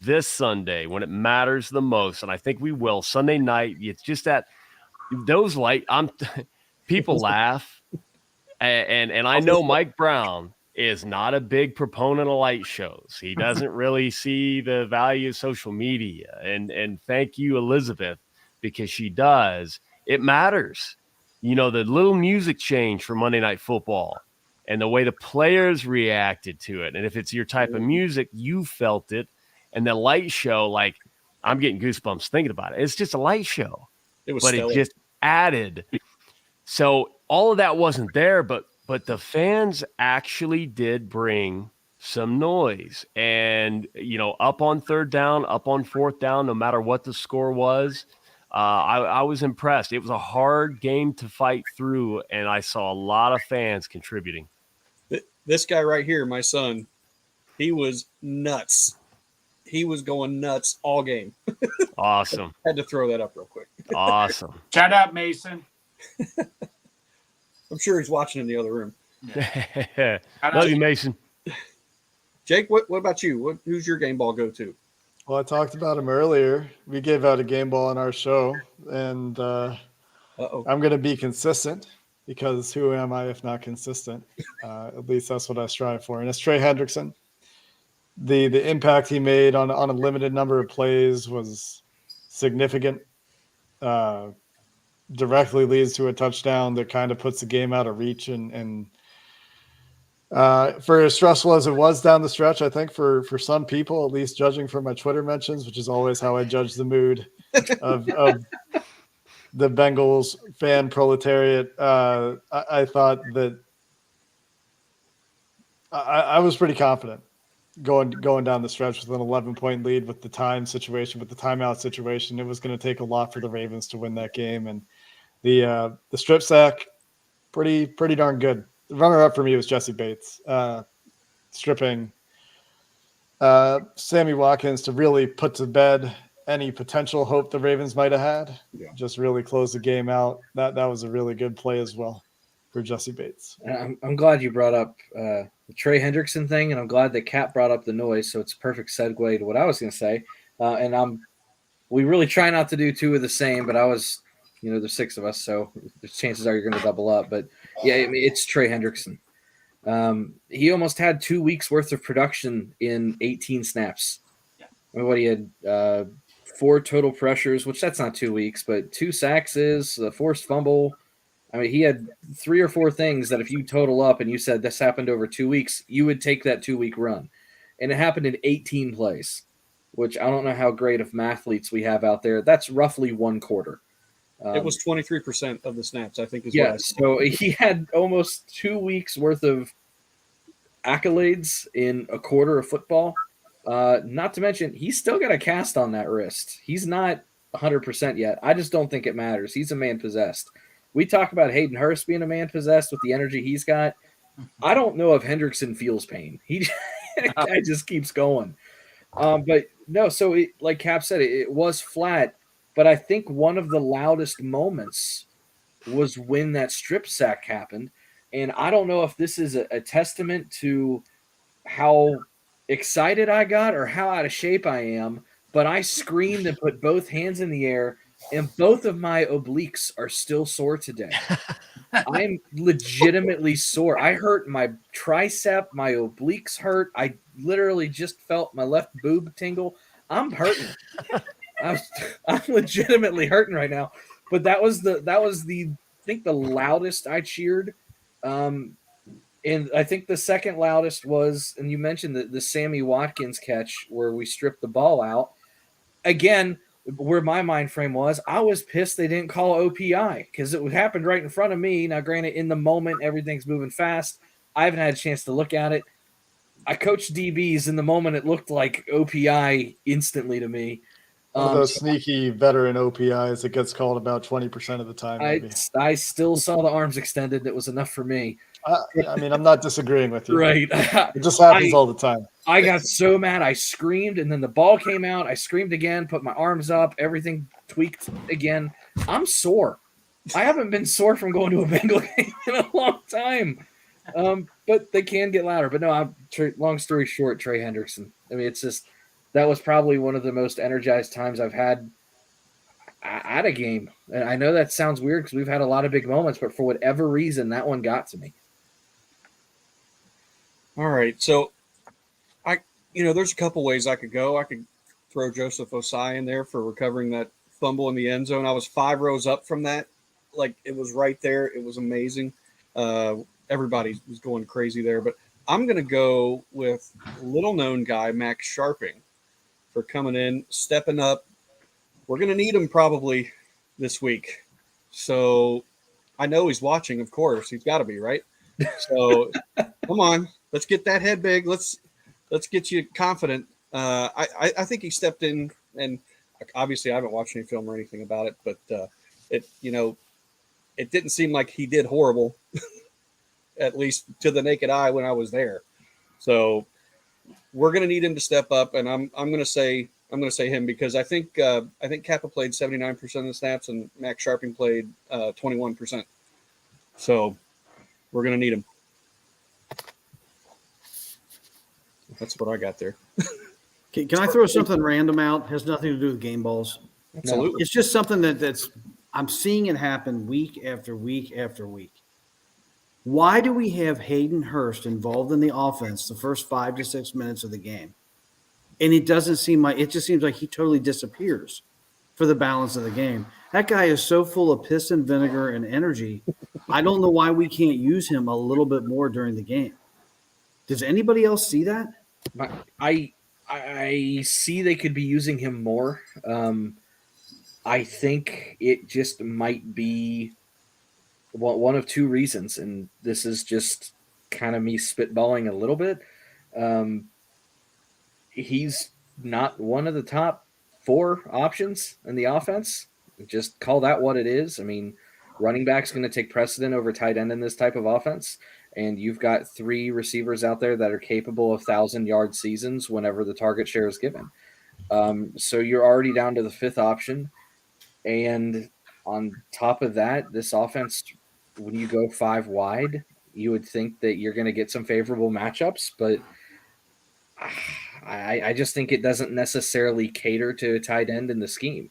S2: this Sunday when it matters the most. And I think we will. Sunday night, it's just that those people laugh. And I know Mike Brown is not a big proponent of light shows. He doesn't really see the value of social media. And thank you, Elizabeth, because she does. It matters. The little music change for Monday Night Football and the way the players reacted to it. And if it's your type of music, you felt it. And the light show, like, I'm getting goosebumps thinking about it. It's just a light show. It just added. So all of that wasn't there, but the fans actually did bring some noise. And, up on third down, up on fourth down, no matter what the score was, I was impressed. It was a hard game to fight through, and I saw a lot of fans contributing.
S3: This guy right here, my son, he was nuts. He was going nuts all game.
S2: Awesome.
S3: Had to throw that up real quick.
S2: Awesome.
S5: Shout out, Mason.
S3: I'm sure he's watching in the other room.
S2: Yeah. Love you, Mason.
S3: Jake, what about you? Who's your game ball go-to?
S4: Well, I talked about him earlier. We gave out a game ball on our show, and I'm going to be consistent because who am I if not consistent? At least that's what I strive for. And it's Trey Hendrickson. The impact he made on a limited number of plays was significant. Directly leads to a touchdown that kind of puts the game out of reach. And for as stressful as it was down the stretch, I think for some people, at least judging from my Twitter mentions, which is always how I judge the mood of the Bengals fan proletariat, I thought that I was pretty confident going down the stretch with an 11-point lead with the time situation, with the timeout situation. It was going to take a lot for the Ravens to win that game, and the strip sack, pretty darn good. The runner-up for me was Jesse Bates, stripping Sammy Watkins to really put to bed any potential hope the Ravens might have had.
S3: Yeah.
S4: Just really close the game out. That was a really good play as well for Jesse Bates.
S1: I'm glad you brought up the Trey Hendrickson thing, and I'm glad that Kat brought up the noise, so it's a perfect segue to what I was going to say. We really try not to do two of the same, but there's 6 of us, so the chances are you're going to double up. But yeah, I mean, it's Trey Hendrickson. He almost had 2 weeks worth of production in 18 snaps.
S5: Yeah.
S1: I mean, what he had 4 total pressures, which that's not 2 weeks, but 2 sacks is a forced fumble. I mean, he had 3 or 4 things that if you total up and you said this happened over 2 weeks, you would take that 2-week run. And it happened in 18 plays, which I don't know how great of mathletes we have out there. That's roughly 1 quarter.
S3: It was 23% of the snaps, I think.
S1: Yeah, so he had almost 2 weeks worth of accolades in a quarter of football. Not to mention, he's still got a cast on that wrist. He's not 100% yet. I just don't think it matters. He's a man possessed. We talk about Hayden Hurst being a man possessed with the energy he's got. I don't know if Hendrickson feels pain. He guy just keeps going. But no, so like Cap said, it was flat. But I think one of the loudest moments was when that strip sack happened. And I don't know if this is a testament to how excited I got or how out of shape I am, but I screamed and put both hands in the air, and both of my obliques are still sore today. I'm legitimately sore. I hurt my tricep, my obliques hurt. I literally just felt my left boob tingle. I'm hurting. I'm legitimately hurting right now. But that was the I think the loudest I cheered. And I think the second loudest was, and you mentioned the Sammy Watkins catch where we stripped the ball out. Again, where my mind frame was, I was pissed they didn't call OPI because it happened right in front of me. Now, granted, in the moment, everything's moving fast. I haven't had a chance to look at it. I coached DBs. In the moment, it looked like OPI instantly to me.
S4: One of those sneaky veteran OPIs, it gets called about 20% of the time. Maybe.
S1: I still saw the arms extended. That was enough for me.
S4: I mean, I'm not disagreeing with you.
S1: Right.
S4: It just happens all the time.
S1: I got so mad. I screamed, and then the ball came out. I screamed again, put my arms up. Everything tweaked again. I'm sore. I haven't been sore from going to a Bengal game in a long time. But they can get louder. But no, long story short, Trey Hendrickson. I mean, it's just that was probably one of the most energized times I've had at a game. And I know that sounds weird because we've had a lot of big moments, but for whatever reason, that one got to me.
S3: All right. So, there's a couple ways I could go. I could throw Joseph Osai in there for recovering that fumble in the end zone. I was 5 rows up from that. Like, it was right there. It was amazing. Everybody was going crazy there. But I'm going to go with little-known guy, Max Sharping, for coming in, stepping up. We're going to need him probably this week. So I know he's watching, of course. He's got to be, right? So come on. Let's get that head big. Let's get you confident. I think he stepped in, and obviously I haven't watched any film or anything about it, but it didn't seem like he did horrible, at least to the naked eye when I was there. So we're going to need him to step up, and I'm going to say him because I think Kappa played 79% of the snaps and Max Sharping played 21%. So we're going to need him. That's what I got there.
S6: Can I throw something random out? Has nothing to do with game balls.
S3: Absolutely.
S6: It's just something that's I'm seeing it happen week after week after week. Why do we have Hayden Hurst involved in the offense the first 5 to 6 minutes of the game? And it just seems like he totally disappears for the balance of the game. That guy is so full of piss and vinegar and energy. I don't know why we can't use him a little bit more during the game. Does anybody else see that?
S1: I see they could be using him more. I think it just might be one of 2 reasons, and this is just kind of me spitballing a little bit. He's not one of the top 4 options in the offense. Just call that what it is. I mean, running back's going to take precedent over tight end in this type of offense. And you've got 3 receivers out there that are capable of 1,000-yard seasons whenever the target share is given. So you're already down to the 5th option. And on top of that, this offense, when you go 5 wide, you would think that you're going to get some favorable matchups, but I just think it doesn't necessarily cater to a tight end in the scheme.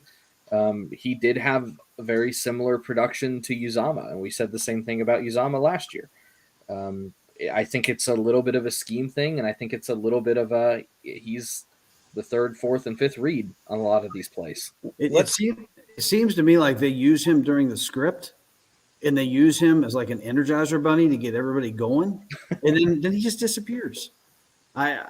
S1: He did have a very similar production to Uzama, and we said the same thing about Uzama last year. I think it's a little bit of a scheme thing, and I think it's a little bit of he's the 3rd, 4th, and 5th read on a lot of these plays.
S6: It seems to me like they use him during the script, and they use him as like an Energizer bunny to get everybody going, and then he just disappears. I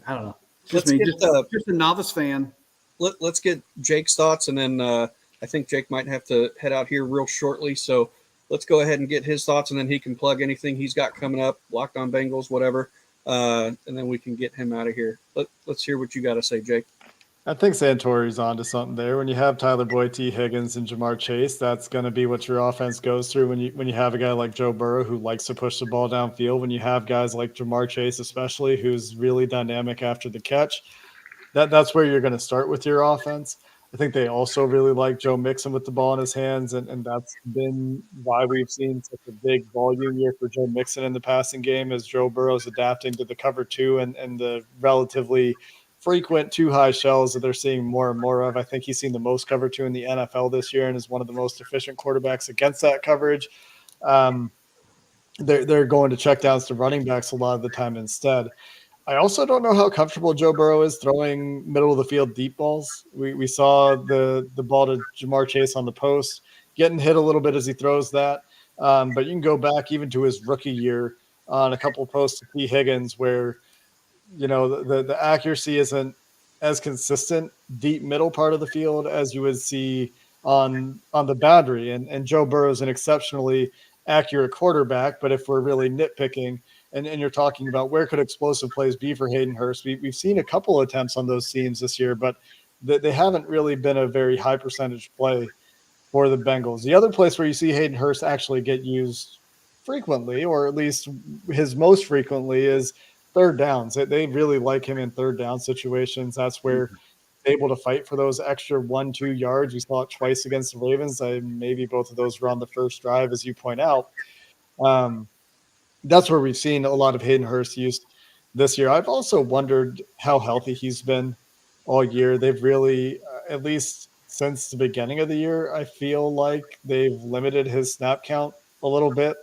S6: don't know. Just a novice fan.
S3: Let's get Jake's thoughts, and then I think Jake might have to head out here real shortly. So let's go ahead and get his thoughts, and then he can plug anything he's got coming up, Locked On Bengals, whatever, and then we can get him out of here. Let's hear what you got to say, Jake.
S4: I think Santori's onto something there. When you have Tyler Boyd, T. Higgins, and Jamar Chase, that's going to be what your offense goes through. When you have a guy like Joe Burrow who likes to push the ball downfield, when you have guys like Jamar Chase, especially, who's really dynamic after the catch, that's where you're going to start with your offense. I think they also really like Joe Mixon with the ball in his hands, and that's been why we've seen such a big volume year for Joe Mixon in the passing game, as Joe Burrow's adapting to the cover 2 and the relatively frequent 2 high shells that they're seeing more and more of. I think he's seen the most cover 2 in the NFL this year and is one of the most efficient quarterbacks against that coverage. They're going to check downs to running backs a lot of the time instead. I also don't know how comfortable Joe Burrow is throwing middle of the field deep balls. We saw the ball to Jamar Chase on the post, getting hit a little bit as he throws that. But you can go back even to his rookie year on a couple of posts to T. Higgins where, the accuracy isn't as consistent deep middle part of the field as you would see on the boundary. And Joe Burrow is an exceptionally accurate quarterback. But if we're really nitpicking and you're talking about where could explosive plays be for Hayden Hurst, we've seen a couple attempts on those seams this year, but they haven't really been a very high percentage play for the Bengals. The other place where you see Hayden Hurst actually get used frequently, or at least his most frequently, is third downs. They really like him in third down situations. That's where they're able to fight for those extra 1-2 yards. We saw it twice against the Ravens. Maybe both of those were on the first drive, as you point out. That's where we've seen a lot of Hayden Hurst used this year. I've also wondered how healthy he's been all year. They've really, at least since the beginning of the year, I feel like they've limited his snap count a little bit.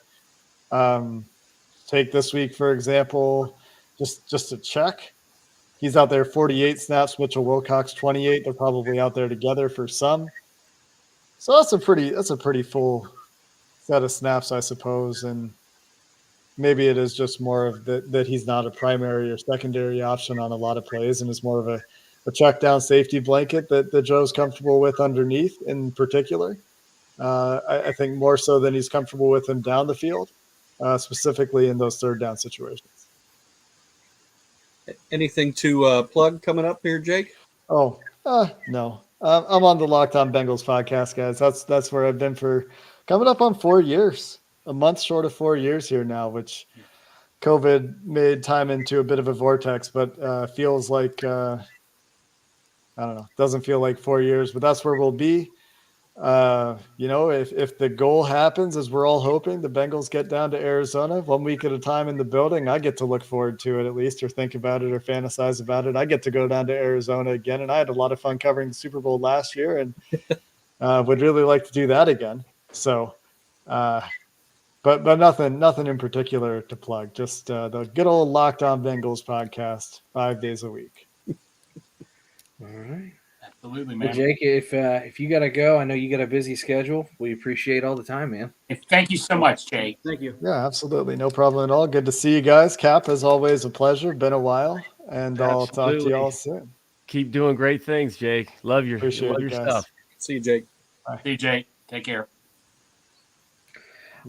S4: Take this week, for example, just to check. He's out there 48 snaps, Mitchell Wilcox 28. They're probably out there together for some. So that's a pretty full set of snaps, I suppose. And maybe it is just more of that he's not a primary or secondary option on a lot of plays and is more of a check down safety blanket that Joe's comfortable with underneath in particular. I think more so than he's comfortable with him down the field, specifically in those third down situations.
S3: Anything to plug coming up here, Jake?
S4: Oh, no. I'm on the Locked On Bengals podcast, guys. That's where I've been for coming up on 4 years, a month short of 4 years here now, which COVID made time into a bit of a vortex, but feels like, I don't know, doesn't feel like 4 years, but that's where we'll be. If the goal happens, as we're all hoping, the Bengals get down to Arizona 1 week at a time in the building, I get to look forward to it at least, or think about it or fantasize about it. I get to go down to Arizona again, and I had a lot of fun covering the Super Bowl last year, and would really like to do that again. So, but nothing in particular to plug. Just the good old Locked On Bengals podcast 5 days a week.
S1: All right.
S5: Absolutely, man.
S1: Well, Jake, if you got to go, I know you got a busy schedule. We appreciate all the time, man.
S5: Thank you so much, Jake.
S6: Thank you.
S4: Yeah, absolutely. No problem at all. Good to see you guys. Cap, as always, a pleasure. Been a while, and I'll talk to you all soon.
S2: Keep doing great things, Jake. Love your
S4: Appreciate it, guys.
S2: stuff.
S3: See you, Jake.
S4: Bye.
S5: See you, Jake. Take care.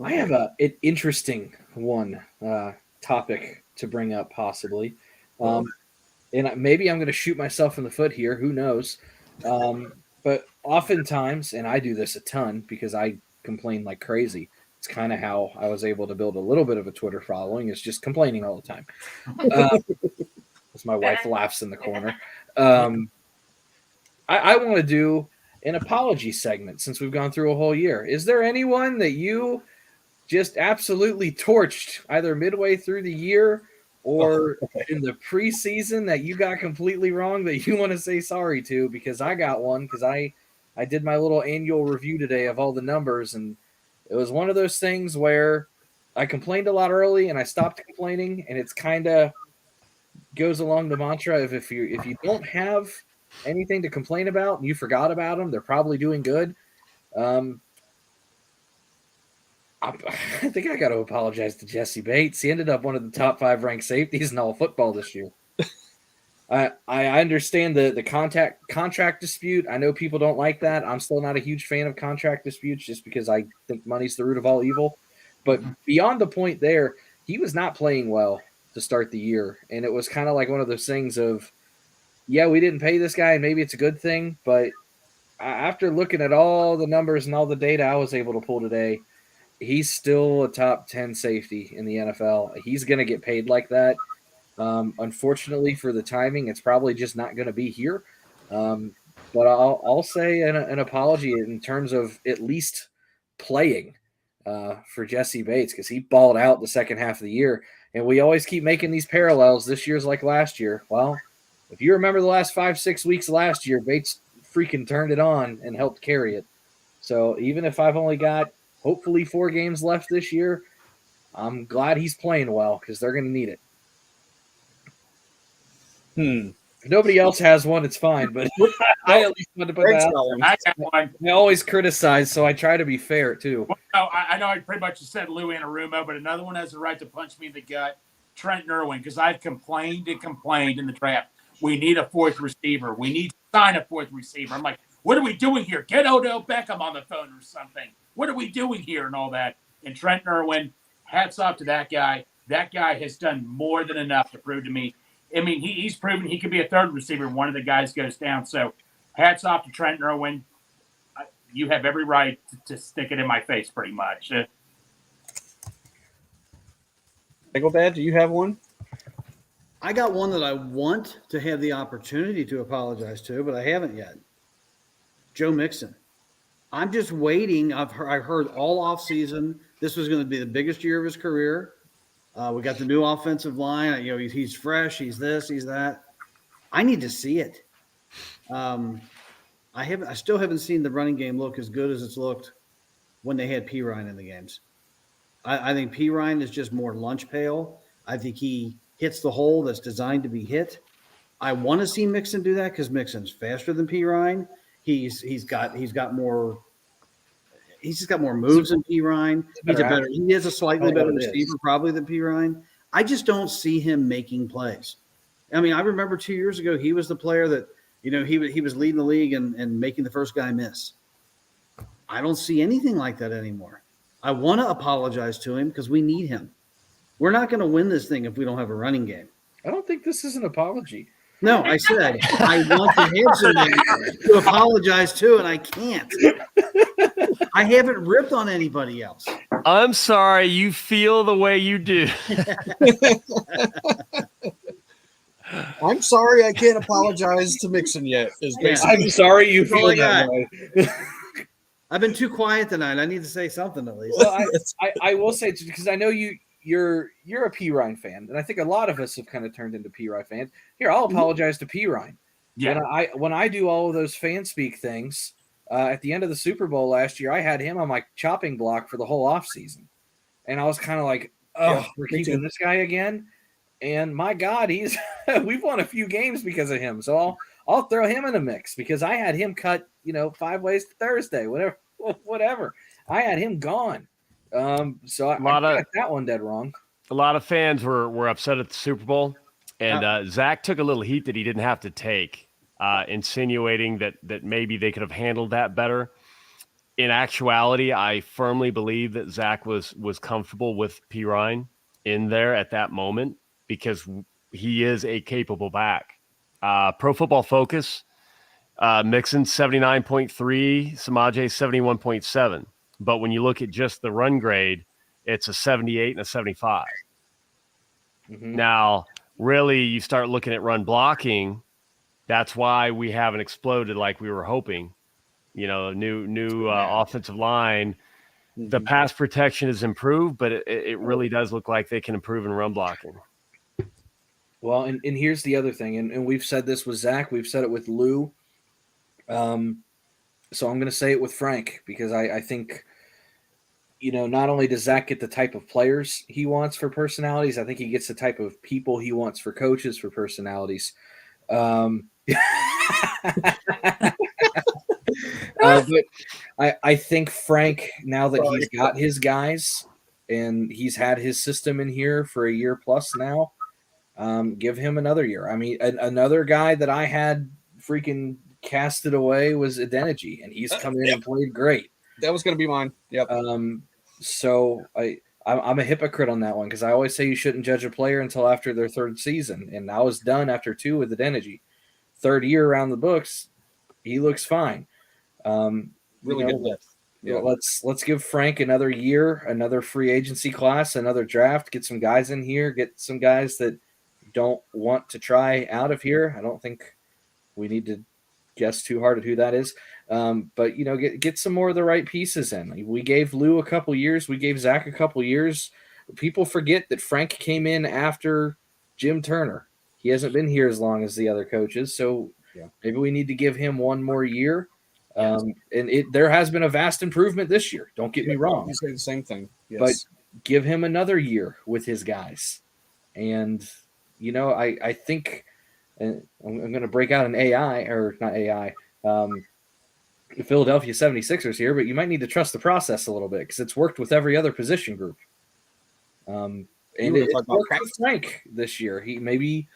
S1: I have an interesting one to topic to bring up, possibly. And maybe I'm going to shoot myself in the foot here. Who knows? But oftentimes, and I do this a ton because I complain like crazy. It's kind of how I was able to build a little bit of a Twitter following, is just complaining all the time. As my wife laughs in the corner. I want to do an apology segment since we've gone through a whole year. Is there anyone that you just absolutely torched either midway through the year or in the preseason that you got completely wrong that you want to say sorry to? Because I got one, because I did my little annual review today of all the numbers, and it was one of those things where I complained a lot early and I stopped complaining, and it's kind of goes along the mantra of if you don't have anything to complain about and you forgot about them, they're probably doing good. I think I got to apologize to Jesse Bates. He ended up one of the top 5 ranked safeties in all football this year. I understand the contract dispute. I know people don't like that. I'm still not a huge fan of contract disputes just because I think money's the root of all evil. But beyond the point there, he was not playing well to start the year. And it was kind of like one of those things of, yeah, we didn't pay this guy, and maybe it's a good thing. But after looking at all the numbers and all the data I was able to pull today, he's still a top 10 safety in the NFL. He's going to get paid like that. Unfortunately for the timing, it's probably just not going to be here. But I'll say an apology in terms of at least playing for Jesse Bates, because he balled out the second half of the year. And we always keep making these parallels. This year's like last year. Well, if you remember the last 5-6 weeks last year, Bates freaking turned it on and helped carry it. So even if I've only got hopefully 4 games left this year, I'm glad he's playing well because they're going to need it. If nobody else has one, it's fine. But I at least wanted to put that out there.
S5: I got one.
S1: I always criticize, so I try to be fair too.
S5: Well, no, I know I pretty much just said Lou Anarumo, but another one has the right to punch me in the gut, Trent Irwin, because I've complained and complained in the draft. We need a 4th receiver. We need to sign a 4th receiver. I'm like, what are we doing here? Get Odell Beckham on the phone or something. What are we doing here and all that? And Trent Irwin, hats off to that guy. That guy has done more than enough to prove to me. I mean, he's proven he could be a 3rd receiver when one of the guys goes down. So hats off to Trent Irwin. You have every right to stick it in my face pretty much.
S3: Dad, do you have one?
S6: I got one that I want to have the opportunity to apologize to, but I haven't yet. Joe Mixon. I'm just waiting. I've heard all offseason this was going to be the biggest year of his career. We got the new offensive line. You know, he's fresh. He's this. He's that. I need to see it. I still haven't seen the running game look as good as it's looked when they had P. Ryan in the games. I think P. Ryan is just more lunch pail. I think he hits the hole that's designed to be hit. I want to see Mixon do that because Mixon's faster than P. Ryan. He's just got more moves than P. Ryan. He is a slightly better receiver probably than P. Ryan. I just don't see him making plays. I mean, I remember 2 years ago he was the player that, you know, he was leading the league and making the first guy miss. I don't see anything like that anymore. I want to apologize to him because we need him. We're not going to win this thing if we don't have a running game.
S1: I don't think this is an apology.
S6: No, I said I want to have somebody to apologize to, and I can't. I haven't ripped on anybody else.
S2: I'm sorry you feel the way you do.
S3: I'm sorry I can't apologize to Mixon yet.
S1: I'm sorry you feel that way.
S6: I've been too quiet tonight. I need to say something at least.
S1: Well, I will say, because I know you're a P. Ryan fan, and I think a lot of us have kind of turned into P. Ryan fans. Here, I'll apologize to P. Ryan.
S5: Yeah.
S1: When I do all of those fan speak things, at the end of the Super Bowl last year, I had him on my chopping block for the whole offseason. And I was kind of like, we're keeping this guy again. And my God, we've won a few games because of him. So I'll throw him in the mix because I had him cut, 5 ways to Thursday, whatever. I had him gone. So I got that one dead wrong.
S2: A lot of fans were upset at the Super Bowl, and Zach took a little heat that he didn't have to take, insinuating that maybe they could have handled that better. In actuality, I firmly believe that Zach was comfortable with P. Ryan in there at that moment because he is a capable back. Pro Football Focus, Mixon 79.3, Samaje 71.7. But when you look at just the run grade, it's a 78 and a 75.
S1: Mm-hmm.
S2: Now, really, you start looking at run blocking. That's why we haven't exploded like we were hoping. New offensive line. The pass protection has improved, but it really does look like they can improve in run blocking.
S1: Well, and here's the other thing, and we've said this with Zach, we've said it with Lou. So I'm going to say it with Frank because I think, not only does Zach get the type of players he wants for personalities, I think he gets the type of people he wants for coaches for personalities. But I think Frank, now that he's got his guys and he's had his system in here for a year plus now, give him another year. I mean, another guy that I had freaking casted away was Adeniji, and he's come in and played great.
S3: That was going to be mine. Yep.
S1: So I'm a hypocrite on that one because I always say you shouldn't judge a player until after their third season, and I was done after 2 with Adeniji. Third year around the books, he looks fine.
S3: Really good depth.
S1: Yeah. Let's give Frank another year, another free agency class, another draft, get some guys in here, get some guys that don't want to try out of here. I don't think we need to guess too hard at who that is. But get some more of the right pieces in. We gave Lou a couple years, we gave Zach a couple years. People forget that Frank came in after Jim Turner. He hasn't been here as long as the other coaches, so maybe we need to give him one more year. And there has been a vast improvement this year. Don't get me wrong.
S3: You say the same thing. Yes.
S1: But give him another year with his guys. And, I think I'm going to break out an AI, or not AI, the Philadelphia 76ers here, but you might need to trust the process a little bit because it's worked with every other position group. And it worked with Frank this year. Maybe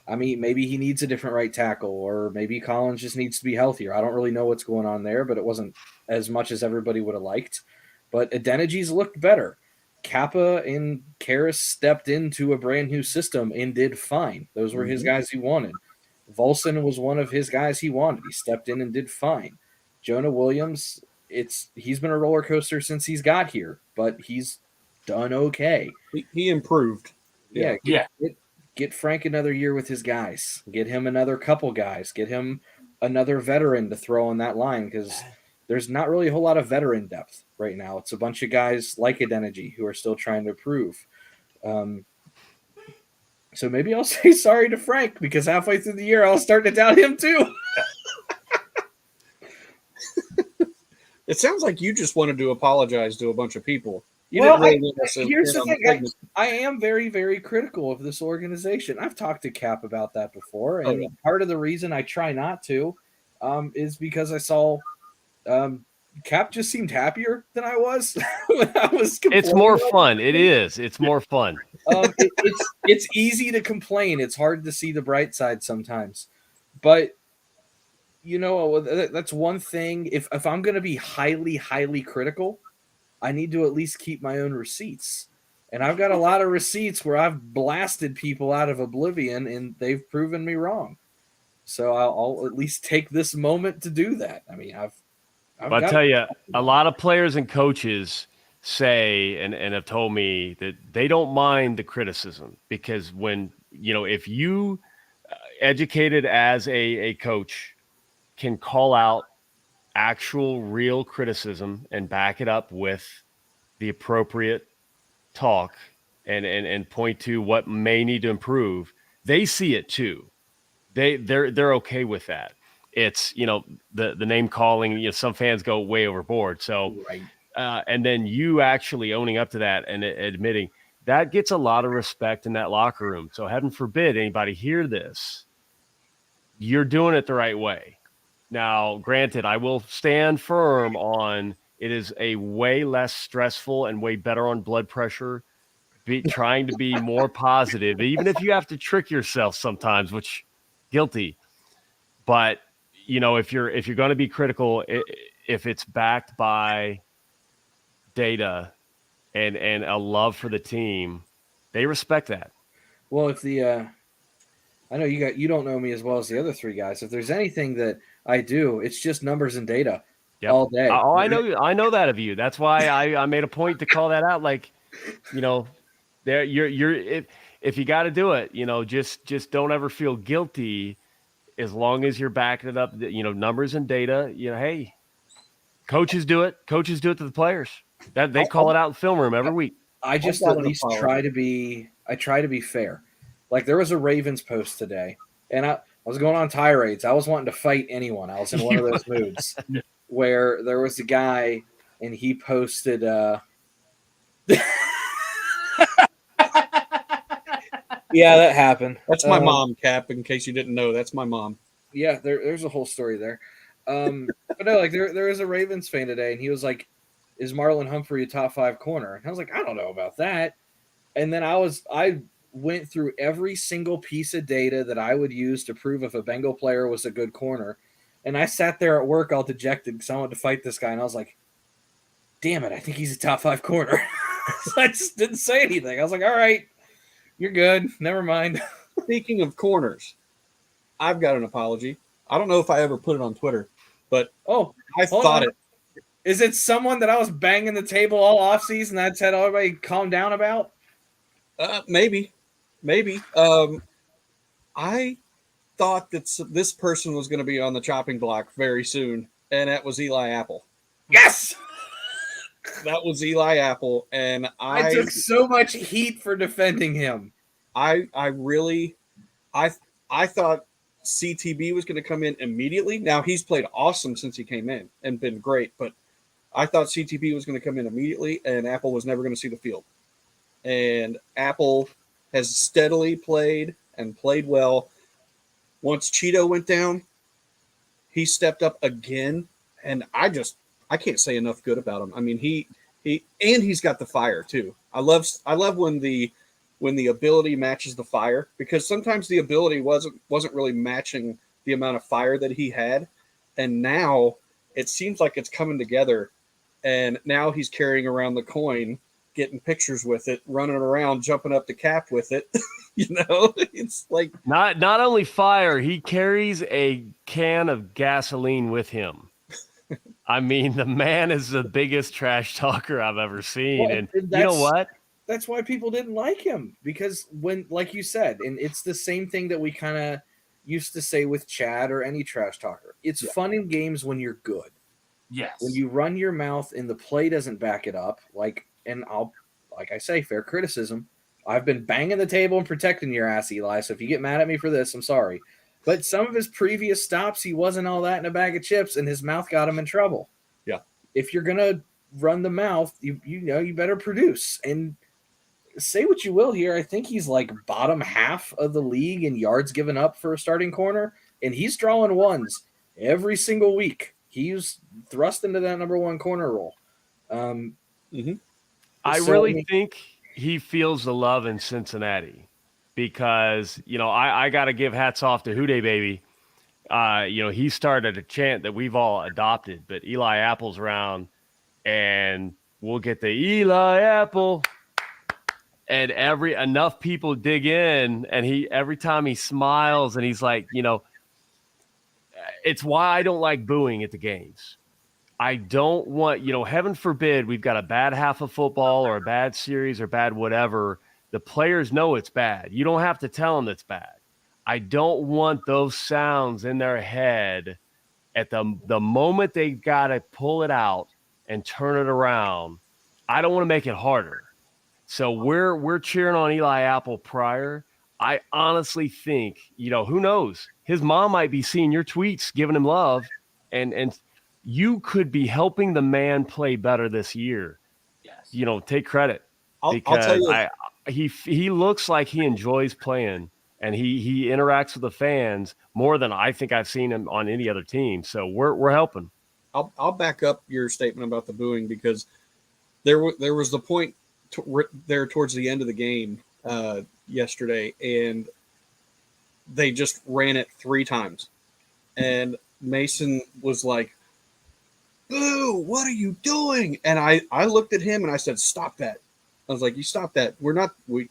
S1: he needs a different right tackle, or maybe Collins just needs to be healthier. I don't really know what's going on there, but it wasn't as much as everybody would have liked. But Adeniji's looked better. Kappa and Karras stepped into a brand new system and did fine. Those were his guys he wanted. Volson was one of his guys he wanted. He stepped in and did fine. Jonah Williams, he's been a roller coaster since he's got here, but he's done okay.
S3: He improved.
S1: Get Frank another year with his guys. Get him another couple guys. Get him another veteran to throw on that line because there's not really a whole lot of veteran depth right now. It's a bunch of guys like Adeniji who are still trying to prove. So maybe I'll say sorry to Frank because halfway through the year I'll start to doubt him too.
S3: It sounds like you just wanted to apologize to a bunch of people.
S1: Here's the thing. I am very, very critical of this organization. I've talked to Cap about that before, and part of the reason I try not to is because I saw Cap just seemed happier than I was when I was complaining.
S2: It's more fun. It is. It's more fun.
S1: It's easy to complain. It's hard to see the bright side sometimes. But that's one thing. If I'm going to be highly, highly critical, I need to at least keep my own receipts. And I've got a lot of receipts where I've blasted people out of oblivion and they've proven me wrong. So I'll at least take this moment to do that. I mean,
S2: I'll tell you, a lot of players and coaches say and have told me that they don't mind the criticism because when, if you educated as a coach can call out actual real criticism and back it up with the appropriate talk and point to what may need to improve, they see it too. They're okay with that. It's, the name calling, some fans go way overboard. So,
S1: right.
S2: And then you actually owning up to that and admitting that gets a lot of respect in that locker room. So heaven forbid anybody hear this. You're doing it the right way. Now, granted, I will stand firm on it is a way less stressful and way better on blood pressure, trying to be more positive, even if you have to trick yourself sometimes, which guilty. But, if you're going to be critical, if it's backed by data and a love for the team, They respect that.
S1: Well, if the I know you don't know me as well as the other three guys. If there's anything that I do, it's just numbers and data all day.
S2: Oh, I know that of you. That's why I made a point to call that out. Like, there you're if you got to do it, just don't ever feel guilty as long as you're backing it up. Numbers and data. Hey, coaches do it. Coaches do it to the players. That they call it out in film room every week.
S1: I just at least try to be fair. Like there was a Ravens post today, and I was going on tirades. I was wanting to fight anyone. I was in one of those moods where there was a guy and he posted yeah, that happened.
S3: That's my mom, Cap, in case you didn't know. That's my mom.
S1: Yeah, there's a whole story there. But no, like there was a Ravens fan today, and he was like, "Is Marlon Humphrey a top 5 corner?" And I was like, "I don't know about that." And then I went through every single piece of data that I would use to prove if a Bengal player was a good corner. And I sat there at work all dejected because I wanted to fight this guy, and I was like, "Damn it, I think he's a top 5 corner." So I just didn't say anything. I was like, "All right, you're good. Never mind."
S3: Speaking of corners, I've got an apology. I don't know if I ever put it on Twitter, but I thought it.
S1: Is it someone that I was banging the table all offseason that I said everybody calm down about?
S3: Maybe. I thought that this person was going to be on the chopping block very soon, and that was Eli Apple.
S1: Yes!
S3: That was Eli Apple, and
S1: I took so much heat for defending him.
S3: I thought CTB was going to come in immediately. Now, he's played awesome since he came in and been great, but I thought CTB was going to come in immediately, and Apple was never going to see the field. And Apple has steadily played and played well. Once Cheeto went down, he stepped up again, and I can't say enough good about him. I mean, he's got the fire too. I love when the ability matches the fire, because sometimes the ability wasn't really matching the amount of fire that he had, and now it seems like it's coming together. And now he's carrying around the coin, getting pictures with it, running around, jumping up the cap with it. It's like
S2: not only fire, he carries a can of gasoline with him. I mean, the man is the biggest trash talker I've ever seen.
S1: Well,
S2: and you know what?
S1: That's why people didn't like him, because when, like you said, and it's the same thing that we kind of used to say with Chad or any trash talker. It's fun in games when you're good.
S5: Yes.
S1: When you run your mouth and the play doesn't back it up, like I say, fair criticism. I've been banging the table and protecting your ass, Eli. So if you get mad at me for this, I'm sorry. But some of his previous stops, he wasn't all that in a bag of chips, and his mouth got him in trouble.
S3: Yeah.
S1: If you're gonna run the mouth, you better produce. And say what you will here, I think he's like bottom half of the league in yards given up for a starting corner, and he's drawing ones every single week. He's thrust into that number 1 corner role.
S2: I really think he feels the love in Cincinnati, because, I got to give hats off to Houday Baby. He started a chant that we've all adopted, but Eli Apple's around, and we'll get the Eli Apple. And enough people dig in, and every time he smiles, and he's like, it's why I don't like booing at the games. I don't want, heaven forbid, we've got a bad half of football or a bad series or bad whatever. The players know it's bad. You don't have to tell them it's bad. I don't want those sounds in their head at the moment they got to pull it out and turn it around. I don't want to make it harder. So we're cheering on Eli Apple prior. I honestly think, who knows? His mom might be seeing your tweets, giving him love, and you could be helping the man play better this year.
S5: Yes.
S2: Take credit,
S3: I'll
S2: because
S3: tell you,
S2: he looks like he enjoys playing, and he interacts with the fans more than I think I've seen him on any other team. So we're helping.
S3: I'll back up your statement about the booing, because there was the point there towards the end of the game yesterday, and they just ran it 3 times, and Mason was like, "Boo, what are you doing?" And I looked at him and I said, "Stop that. I was like, you stop that.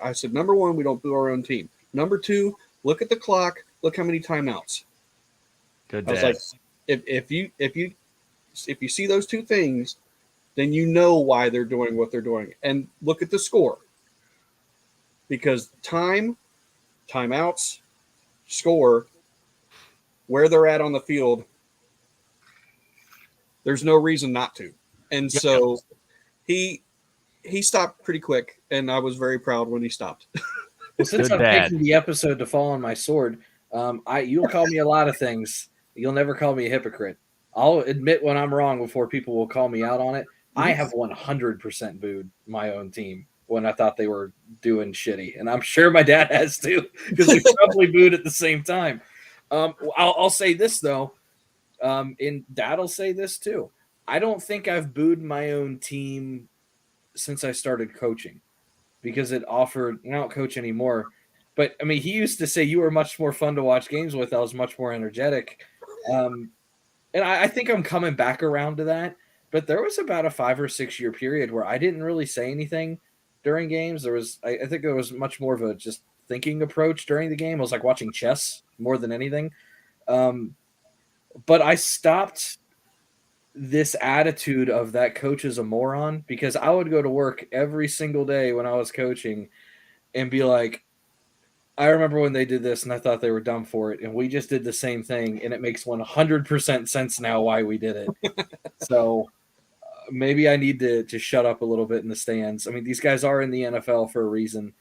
S3: I said, number one, we don't boo our own team. Number two, look at the clock. Look how many timeouts.
S2: Good
S3: I was
S2: dad.
S3: like, if you see those two things, then you know why they're doing what they're doing. And look at the score. Because timeouts, score, where they're at on the field, there's no reason not to. And so he stopped pretty quick, and I was very proud when he stopped.
S1: Well, since
S2: Good
S1: I'm
S2: dad.
S1: taking the episode to fall on my sword, you'll call me a lot of things. You'll never call me a hypocrite. I'll admit when I'm wrong before people will call me out on it. I have 100% booed my own team when I thought they were doing shitty, and I'm sure my dad has too, because we probably booed at the same time. I'll say this though, and Dad'll say this too. I don't think I've booed my own team since I started coaching, because it offered. I don't coach anymore, but I mean, he used to say you were much more fun to watch games with. I was much more energetic, and I think I'm coming back around to that. But there was about a 5 or 6 year period where I didn't really say anything during games. There was, I think, there was much more of a just thinking approach during the game. I was like watching chess more than anything. But I stopped this attitude of that coach is a moron, because I would go to work every single day when I was coaching and be like, I remember when they did this and I thought they were dumb for it, and we just did the same thing, and it makes 100% sense now why we did it. So maybe I need to shut up a little bit in the stands. I mean, these guys are in the NFL for a reason.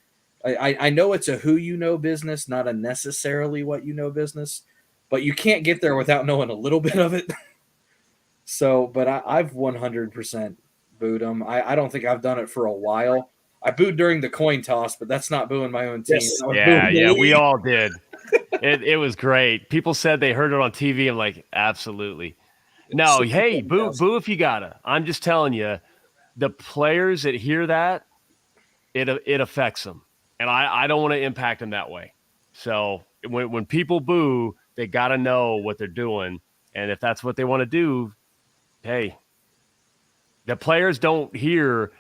S1: I know it's a who you know business, not a necessarily what you know business, but you can't get there without knowing a little bit of it. So, but I've 100% booed them. I don't think I've done it for a while. I booed during the coin toss, but that's not booing my own team.
S3: Yes.
S1: I was
S2: Yeah,
S1: booing the
S2: yeah, we
S1: league.
S2: all did. It was great. People said they heard it on TV. I'm like, absolutely. No, hey, boo if you gotta. I'm just telling you, the players that hear that, it affects them, and I don't want to impact them that way. So when people boo, they gotta know what they're doing, and if that's what they want to do, hey, the players don't hear,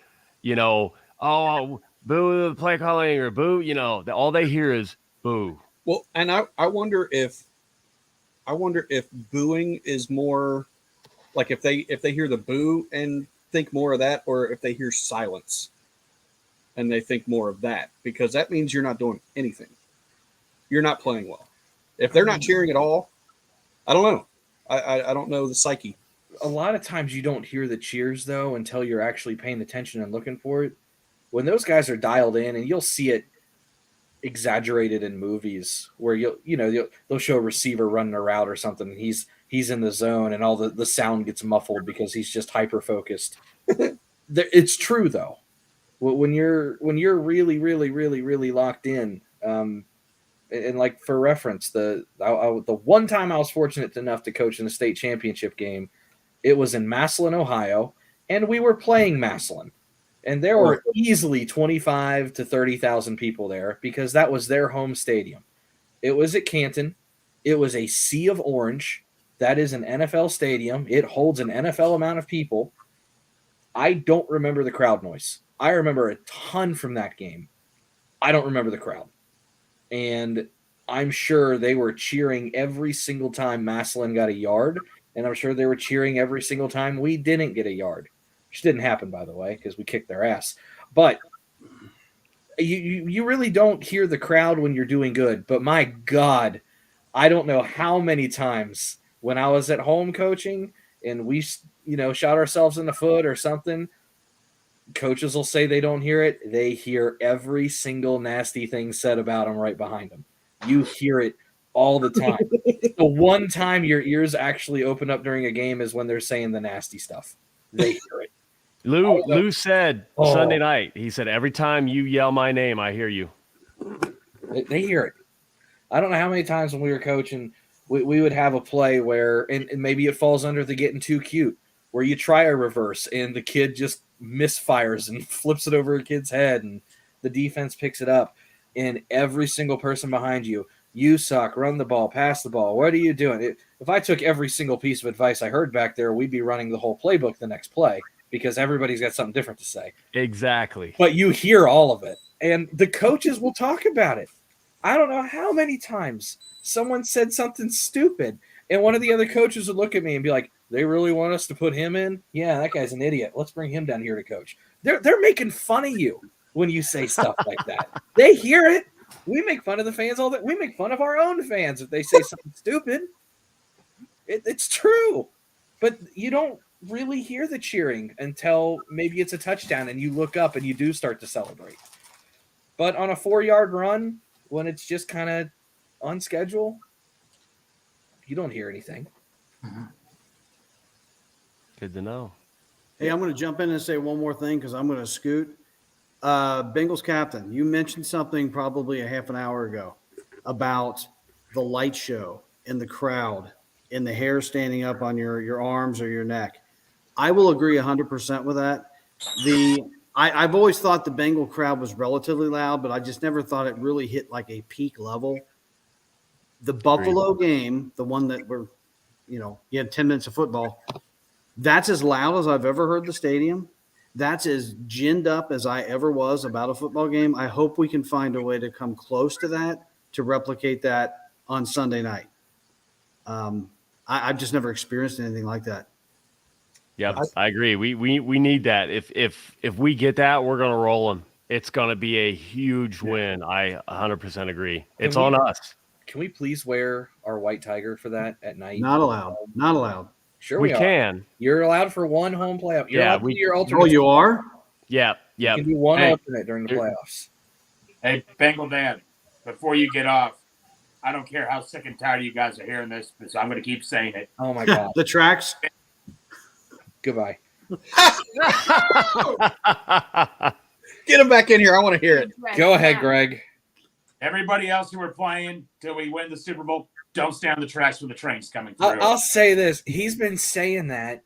S2: oh, boo the play calling or boo, all they hear is boo.
S3: Well, and I wonder if booing is more like if they hear the boo and think more of that, or if they hear silence and they think more of that, because that means you're not doing anything. You're not playing well. If they're not cheering at all, I don't know. I don't know the psyche.
S1: A lot of times you don't hear the cheers though until you're actually paying attention and looking for it. When those guys are dialed in, and you'll see it exaggerated in movies where they'll show a receiver running a route or something. He's in the zone, and all the sound gets muffled because he's just hyper focused. It's true though. When you're really, really, really, really locked in, and like for reference, the one time I was fortunate enough to coach in a state championship game, it was in Massillon, Ohio, and we were playing Massillon. And there were easily 25 to 30,000 people there because that was their home stadium. It was at Canton. It was a sea of orange. That is an NFL stadium. It holds an NFL amount of people. I don't remember the crowd noise. I remember a ton from that game. I don't remember the crowd. And I'm sure they were cheering every single time Massillon got a yard, and I'm sure they were cheering every single time we didn't get a yard. Which didn't happen, by the way, because we kicked their ass. But you really don't hear the crowd when you're doing good. But my God, I don't know how many times when I was at home coaching and we, shot ourselves in the foot or something, coaches will say they don't hear it. They hear every single nasty thing said about them right behind them. You hear it all the time. The one time your ears actually open up during a game is when they're saying the nasty stuff. They hear it.
S2: Lou said Sunday night, he said, every time you yell my name, I hear you.
S1: They hear it. I don't know how many times when we were coaching, we would have a play where, and maybe it falls under the getting too cute, where you try a reverse and the kid just misfires and flips it over a kid's head and the defense picks it up. And every single person behind you, you suck, run the ball, pass the ball. What are you doing? If I took every single piece of advice I heard back there, we'd be running the whole playbook the next play. because everybody's got something different to say.
S2: Exactly.
S1: But you hear all of it, and the coaches will talk about it. I don't know how many times someone said something stupid, and one of the other coaches would look at me and be like, "They really want us to put him in? Yeah, that guy's an idiot. Let's bring him down here to coach." They're making fun of you when you say stuff like that. They hear it. We make fun of the fans all that. We make fun of our own fans if they say something stupid. It's true, but you don't really hear the cheering until maybe it's a touchdown and you look up and you do start to celebrate. But on a 4-yard run, when it's just kind of on schedule, you don't hear anything.
S2: Good to know.
S6: Hey, I'm going to jump in and say one more thing because I'm going to scoot. Bengals captain, you mentioned something probably a half an hour ago about the light show and the crowd and the hair standing up on your arms or your neck. I will agree 100% with that. I've always thought the Bengal crowd was relatively loud, but I just never thought it really hit like a peak level. The Buffalo game, the one that you had 10 minutes of football, that's as loud as I've ever heard the stadium. That's as ginned up as I ever was about a football game. I hope we can find a way to come close to that, to replicate that on Sunday night. I've just never experienced anything like that.
S2: Yeah, I agree. We need that. If we get that, we're going to roll them. It's going to be a huge win. I 100% agree. It's on us.
S1: Can we please wear our white tiger for that at night?
S6: Not allowed. Not allowed.
S1: Sure,
S2: we
S1: are.
S2: can.
S1: You're allowed for one home playoff. You're allowed to do your alternate.
S6: Oh, you are?
S2: Yeah.
S1: You can do one alternate during the playoffs.
S5: Hey, Bengal Dad, before you get off, I don't care how sick and tired you guys are hearing this, but I'm going to keep saying it.
S1: Oh, my God.
S6: The tracks.
S1: Goodbye.
S3: Get him back in here. I want to hear it.
S1: Go ahead, Greg.
S5: Everybody else who are playing till we win the Super Bowl, don't stay on the tracks when the train's coming through.
S1: I'll say this. He's been saying that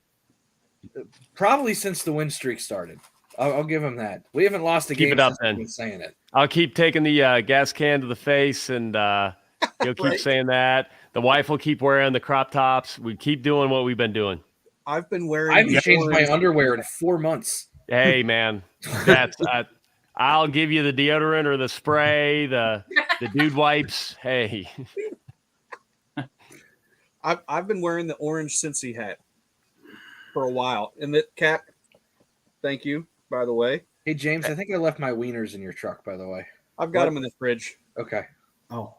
S1: probably since the win streak started. I'll give him that. We haven't lost a game
S2: Keep it up,
S1: since
S2: then.
S1: he's been saying it.
S2: I'll keep taking the gas can to the face, and he'll keep saying that. The wife will keep wearing the crop tops. We keep doing what we've been doing.
S3: I've been wearing.
S1: I've changed my underwear in 4 months.
S2: Hey, man, that's I'll give you the deodorant or the spray, the dude wipes. Hey,
S3: I've been wearing the orange Cincy hat for a while, and that cap. Thank you, by the way.
S1: Hey, James, I think I left my wieners in your truck, by the way.
S3: I've got them in the fridge.
S1: Okay.
S6: Oh,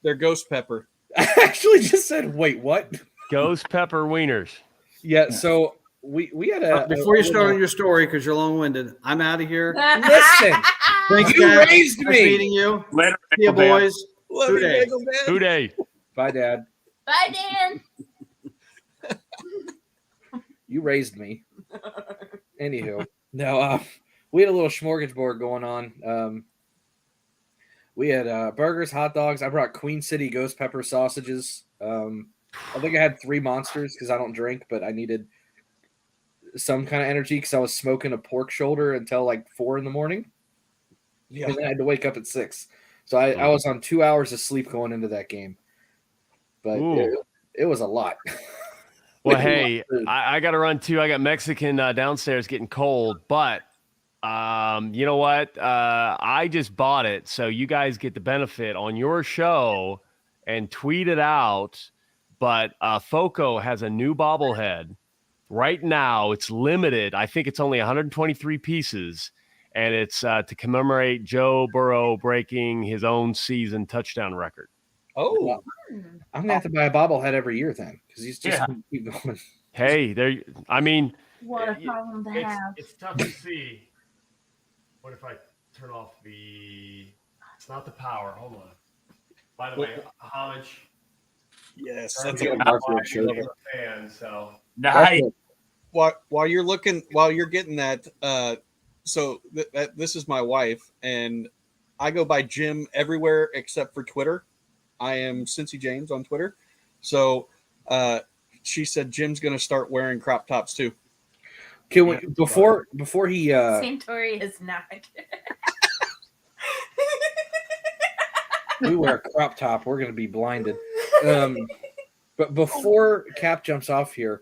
S3: They're ghost pepper.
S1: I actually just said, wait, what?
S2: ghost pepper wieners.
S1: Yeah, so we had a...
S6: before you start on your story, because you're long-winded, I'm out of here.
S1: Listen,
S6: Thanks,
S1: you
S6: Dad.
S1: raised
S6: Nice
S1: me.
S6: meeting you.
S5: Later,
S6: See you,
S5: Bengal Dad.
S6: boys.
S3: Love
S6: Who
S3: you,
S6: dey?
S3: Bagel Man.
S2: Who day?
S1: Bye, Dad.
S7: Bye, Dan.
S1: You raised me. Anywho, no, we had a little smorgasbord going on. We had burgers, hot dogs. I brought Queen City ghost pepper sausages. I think I had 3 monsters because I don't drink, but I needed some kind of energy because I was smoking a pork shoulder until like 4 a.m.
S3: Yeah.
S1: And then I had to wake up at 6. So I was on 2 hours of sleep going into that game. But it was a lot.
S2: Well, hey, I got to run too. I got Mexican downstairs getting cold, but you know what? I just bought it, so you guys get the benefit on your show and tweet it out. But Foco has a new bobblehead right now. It's limited. I think it's only 123 pieces, and it's to commemorate Joe Burrow breaking his own season touchdown record.
S3: Oh,
S1: I'm gonna have to buy a bobblehead every year then, because he's just gonna keep going.
S2: Hey, there. I mean,
S7: What a problem to have.
S2: it's tough to see. What if I turn off the? It's not the power. Hold on. By the way, homage.
S3: yes.
S1: That's
S3: That's
S1: a
S3: a,
S1: Garfield shirt.
S2: fan. So
S5: Nice.
S3: while you're getting that. So this is my wife, and I go by Jim everywhere except for Twitter. I am Cincy James on Twitter. So she said Jim's going to start wearing crop tops too.
S1: Can we, before he
S7: Santori is not.
S1: we wear a crop top, we're gonna be blinded. But before Cap jumps off here,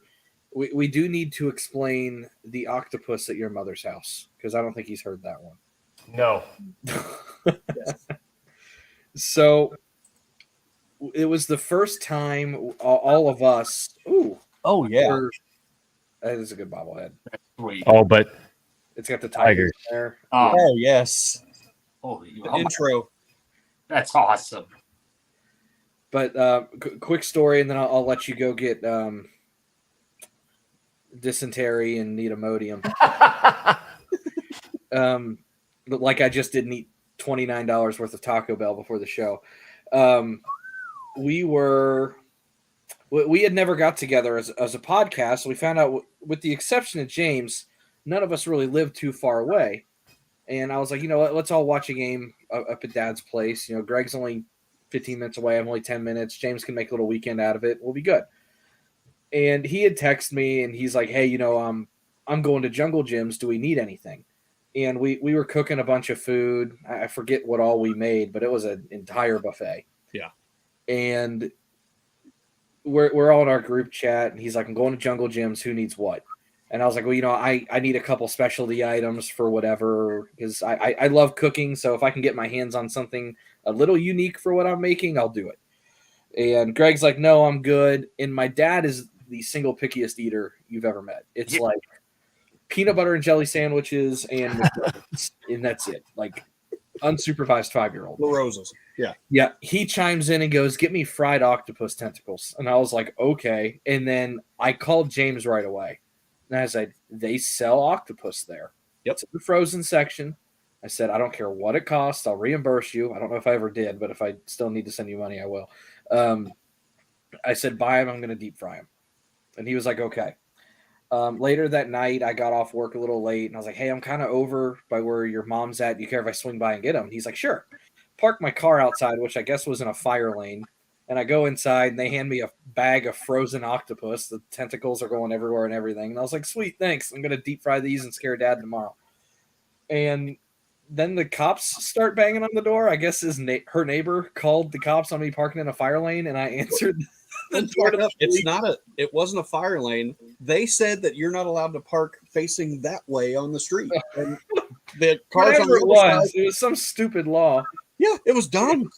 S1: we do need to explain the octopus at your mother's house because I don't think he's heard that one.
S2: No.
S1: So it was the first time all of us. Ooh,
S3: Oh yeah.
S1: that is a good bobblehead.
S5: Sweet.
S2: Oh, but
S1: It's got the tiger there.
S5: Oh,
S3: Oh yes.
S5: holy,
S3: The intro.
S5: that's awesome.
S1: But quick story, and then I'll let you go get dysentery and need Imodium. But like I just didn't eat $29 worth of Taco Bell before the show. We had never got together as a podcast. We found out, with the exception of James, none of us really lived too far away. And I was like, you know what, let's all watch a game up at Dad's place. You know, Greg's only 15 minutes away. I'm only 10 minutes. James can make a little weekend out of it. We'll be good. And he had texted me, and he's like, hey, you know, I'm going to Jungle Gyms. Do we need anything? And we were cooking a bunch of food. I forget what all we made, but it was an entire buffet.
S3: Yeah.
S1: And we're all in our group chat, and he's like, I'm going to Jungle Gyms. Who needs what? And I was like, well, you know, I need a couple specialty items for whatever, because I love cooking. So if I can get my hands on something a little unique for what I'm making, I'll do it. And Greg's like, no, I'm good. And my dad is the single pickiest eater you've ever met. It's like peanut butter and jelly sandwiches and McDonald's, and that's it. Like unsupervised 5-year-old.
S3: The roses. Yeah.
S1: Yeah. He chimes in and goes, get me fried octopus tentacles. And I was like, okay. And then I called James right away. And I said, they sell octopus there.
S3: Yep.
S1: It's in the frozen section. I said, I don't care what it costs. I'll reimburse you. I don't know if I ever did, but if I still need to send you money, I will. I said, buy them. I'm going to deep fry them. And he was like, okay. Later that night, I got off work a little late, and I was like, hey, I'm kind of over by where your mom's at. Do you care if I swing by and get them? And he's like, sure. Park my car outside, which I guess was in a fire lane. And I go inside, and they hand me a bag of frozen octopus. The tentacles are going everywhere and everything. And I was like, sweet, thanks. I'm going to deep fry these and scare Dad tomorrow. And then the cops start banging on the door. I guess her neighbor called the cops on me parking in a fire lane, and I answered the door to the police.
S3: It wasn't a fire lane. They said that you're not allowed to park facing that way on the street. And the cars on
S1: Whatever
S3: the other side.
S1: it was some stupid law.
S3: Yeah, it was dumb.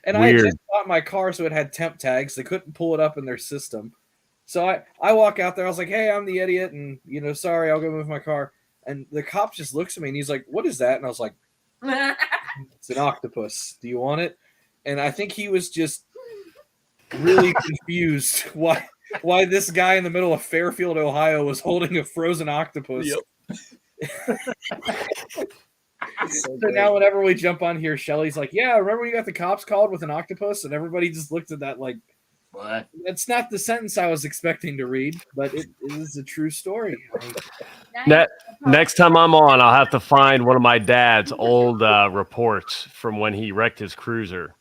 S1: And I had
S2: Weird.
S1: just bought my car, so it had temp tags. They couldn't pull it up in their system. So I walk out there. I was like, hey, I'm the idiot. And, you know, sorry, I'll go move my car. And the cop just looks at me, and he's like, what is that? And I was like, it's an octopus. Do you want it? And I think he was just really confused why this guy in the middle of Fairfield, Ohio was holding a frozen octopus.
S3: Yep.
S1: So now whenever we jump on here, Shelly's like, yeah, remember when you got the cops called with an octopus? And everybody just looked at that like,
S5: What?
S1: that's not the sentence I was expecting to read, but it is a true story.
S2: Next time I'm on, I'll have to find one of my dad's old reports from when he wrecked his cruiser.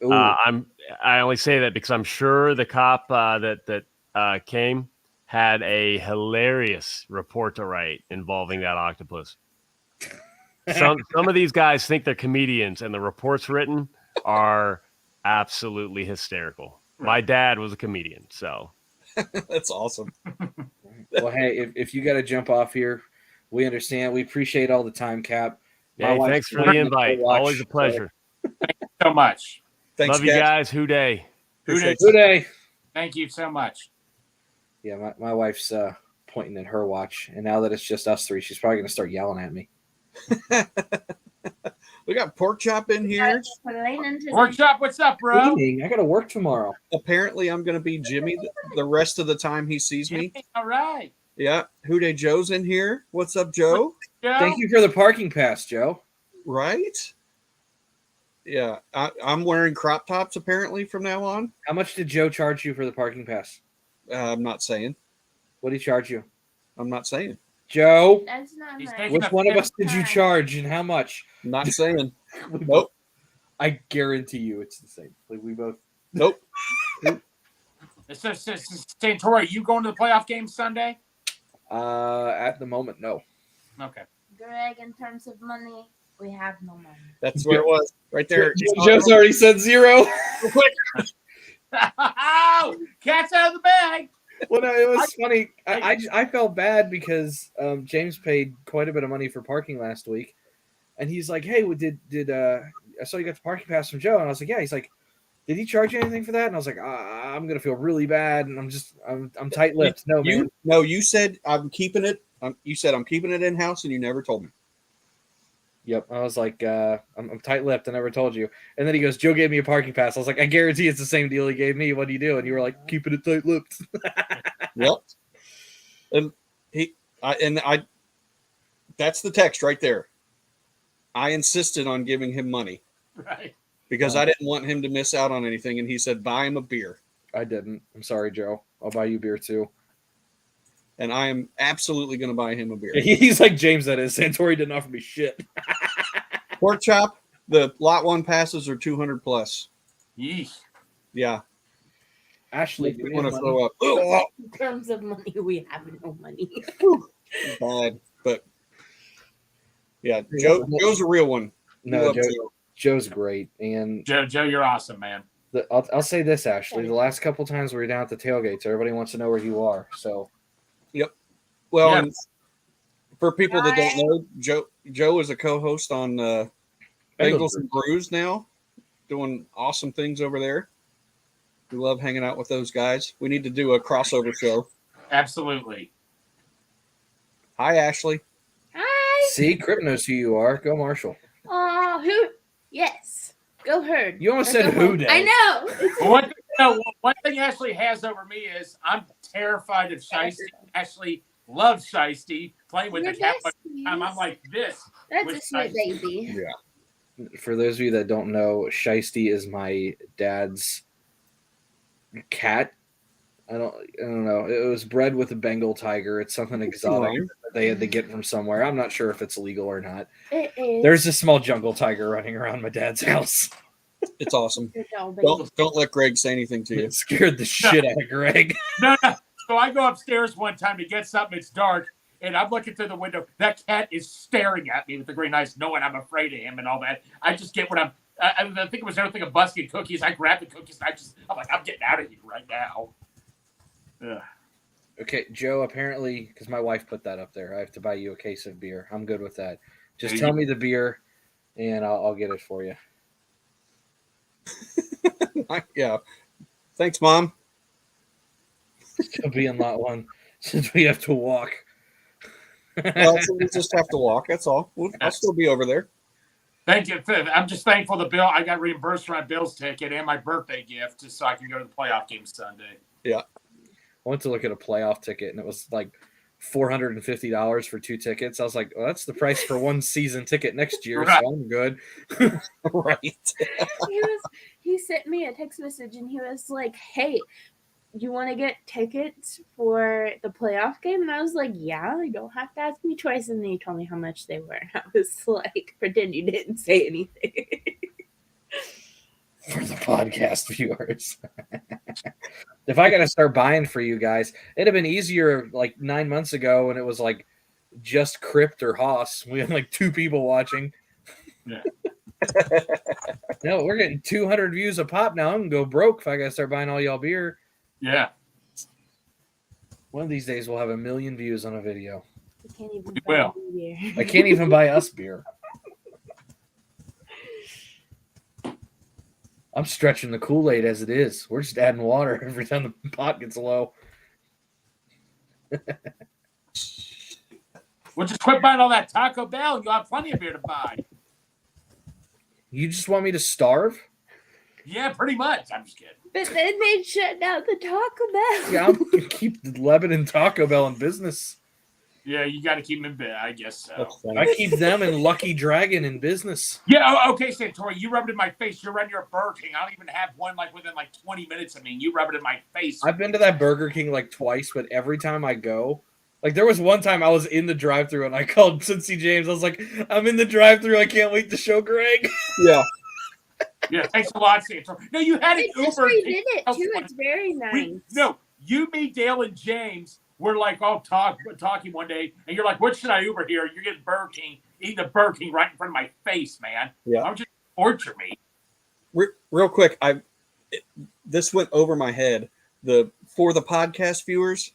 S1: Ooh.
S2: I only say that because I'm sure the cop that came had a hilarious report to write involving that octopus. Some of these guys think they're comedians, and the reports written are absolutely hysterical. My dad was a comedian, so
S3: That's awesome.
S1: Well, hey, if you got to jump off here, we understand. We appreciate all the time, Cap.
S2: hey, thanks for the invite. Always a pleasure.
S5: So much.
S3: Thanks,
S2: Love you
S3: Kat.
S2: guys. Who day?
S3: Appreciate
S1: Good day.
S5: Thank you so much.
S1: Yeah, my wife's pointing at her watch, and now that it's just us three, she's probably going to start yelling at me.
S3: We got pork chop in here.
S5: Workshop, what's up, bro?
S1: Evening. I got to work tomorrow.
S3: Apparently, I'm going to be Jimmy the rest of the time he sees me.
S5: All right.
S3: Yeah. Houday Joe's in here. What's up, Joe?
S5: Joe?
S1: Thank you for the parking pass, Joe.
S3: Right? Yeah. I'm wearing crop tops apparently from now on.
S1: How much did Joe charge you for the parking pass?
S3: I'm not saying.
S1: What did he charge you?
S3: I'm not saying.
S1: Joe,
S7: That's not
S5: He's
S7: nice.
S5: taking
S1: which one of us did you charge and how much?
S3: Not saying. Nope.
S1: I guarantee you it's the same. Like we both.
S3: Nope.
S5: Santori, you going to the playoff game Sunday?
S1: At the moment, no.
S5: Okay.
S7: Greg, in terms of money, we have no money.
S3: That's where it was. Right there.
S1: Joe's already said zero.
S5: Oh, cat's out of the bag.
S1: Well, no, it was funny. I felt bad because James paid quite a bit of money for parking last week, and he's like, "Hey, did I saw you got the parking pass from Joe?" And I was like, "Yeah." He's like, "Did he charge you anything for that?" And I was like, "I'm gonna feel really bad," and I'm tight-lipped. No, man.
S3: You said I'm keeping it. You said I'm keeping it in house, and you never told me.
S1: Yep. I was like, I'm tight-lipped. I never told you. And then he goes, "Joe gave me a parking pass." I was like, "I guarantee it's the same deal he gave me. What do you do?" And you were like, "Keeping it tight-lipped."
S3: Yep. And I that's the text right there. I insisted on giving him money.
S5: Right.
S3: Because I didn't want him to miss out on anything, and he said, buy him a beer.
S1: I didn't. I'm sorry, Joe. I'll buy you beer too.
S3: And I am absolutely going to buy him a beer.
S1: He's like James, that is. Santori didn't offer me shit.
S3: Pork chop, the lot 1 passes are 200 plus.
S5: Yeesh.
S3: Yeah.
S1: Ashley,
S3: We want to throw up.
S7: In terms of money, we have no money.
S3: Bad. But yeah, Joe's a real one.
S1: No, Joe's great. And
S5: Joe, you're awesome, man.
S1: I'll say this, Ashley. The last couple times we were down at the tailgates, everybody wants to know where you are. So,
S3: yep. Well,
S5: Yep.
S3: And for people that don't know, Joe is a co-host on Bengals and Brews now, doing awesome things over there. We love hanging out with those guys. We need to do a crossover show.
S5: Absolutely.
S3: Hi, Ashley.
S7: Hi.
S1: see, Crip knows who you are. Go, Marshall.
S7: Who? Yes. Go Herd.
S1: You almost
S7: Or
S1: said
S7: go
S1: who
S7: Herd.
S1: day.
S7: I know.
S5: Well, one thing Ashley has over me is I'm terrified of Shiesty. Ashley loves Shiesty, playing with
S7: You're
S5: the cat. But
S7: besties.
S5: I'm like this.
S7: That's
S5: with
S7: a sweet
S5: Shiesty.
S7: baby.
S3: Yeah.
S1: For those of you that don't know, Shiesty is my dad's cat. I don't know. It was bred with a Bengal tiger. It's something exotic that they had to get from somewhere. I'm not sure if it's legal or not.
S7: It is.
S1: There's a small jungle tiger running around my dad's house.
S3: It's awesome.
S7: Good dog, baby.
S3: Don't let Greg say anything to you.
S1: It scared the shit out of Greg.
S5: No. So I go upstairs one time to get something. It's dark, and I'm looking through the window. That cat is staring at me with the green eyes, knowing I'm afraid of him and all that. I just get what I think it was everything of busking cookies. I grab the cookies, and I'm like, I'm getting out of here right now. Ugh.
S1: Okay, Joe, apparently, because my wife put that up there, I have to buy you a case of beer. I'm good with that. Just
S5: There
S1: tell
S5: you-
S1: me the beer, and I'll get it for you.
S3: Yeah. Thanks, Mom.
S1: It'll be in lot 1 since we have to walk.
S3: Well, so we just have to walk. That's all. I'll still be over there.
S5: Thank you. I'm just thankful the bill. I got reimbursed for my Bills ticket and my birthday gift just so I can go to the playoff game Sunday.
S3: Yeah.
S1: I went to look at a playoff ticket, and it was like $450 for 2 tickets. I was like, well, that's the price for 1 season ticket next year,
S5: Right.
S1: so I'm good.
S3: Right.
S7: He sent me a text message and he was like, "Hey, you want to get tickets for the playoff game?" And I was like, "Yeah, you don't have to ask me twice." And then he told me how much they were. I was like, pretend you didn't say anything.
S1: For the podcast viewers. If I got to start buying for you guys, it'd have been easier like 9 months ago when it was like just Crypt or Haas. We had like 2 people watching.
S5: Yeah.
S1: No, we're getting 200 views a pop now. I'm going to go broke if I got to start buying all y'all beer.
S5: Yeah.
S1: One of these days we'll have 1 million views on a video.
S7: You can't even
S5: We
S7: buy
S5: will.
S7: me beer.
S1: I can't even buy us beer. I'm stretching the Kool-Aid as it is. We're just adding water every time the pot gets low.
S5: Well, just quit buying all that Taco Bell. You'll have plenty of beer to buy.
S1: You just want me to starve?
S5: Yeah, pretty much. I'm just kidding.
S7: But then they shut down the Taco Bell.
S1: Yeah, I'm going to keep the Lebanon Taco Bell in business.
S5: Yeah, you got to keep them in bed, I guess so.
S3: That's funny.
S1: I keep them and Lucky Dragon in business.
S5: Yeah, okay, Santori, you rubbed it in my face. You're running your Burger King. I don't even have one like within like 20 minutes of me. You rub it in my face.
S1: I've been to that Burger King like twice, but every time I go, like there was one time I was in the drive-thru and I called Cincy James. I was like, I'm in the drive-thru. I can't wait to show Greg.
S3: Yeah.
S5: Yeah, thanks a lot, Santori. No, you had
S7: They
S5: it
S7: just
S5: Uber.
S7: redid it too. It's very nice.
S5: No, you, me, Dale, and James were like all talking one day, and you're like, "What should I Uber here?" You're getting Burger King, eating a Burger King right in front of my face, man.
S3: Yeah.
S5: I'm just torture me.
S3: Real quick, this went over my head. for the podcast viewers,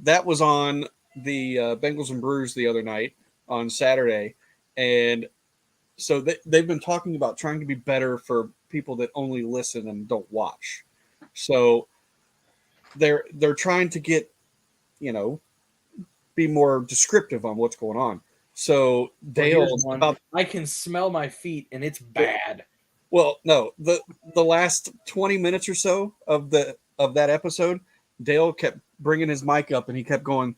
S3: that was on the Bengals and Brewers the other night on Saturday, and so they've been talking about trying to be better for people that only listen and don't watch. So they're trying to get, be more descriptive on what's going on. So Dale,
S1: I can smell my feet and it's bad.
S3: Well, no, the last 20 minutes or so of that episode, Dale kept bringing his mic up and he kept going,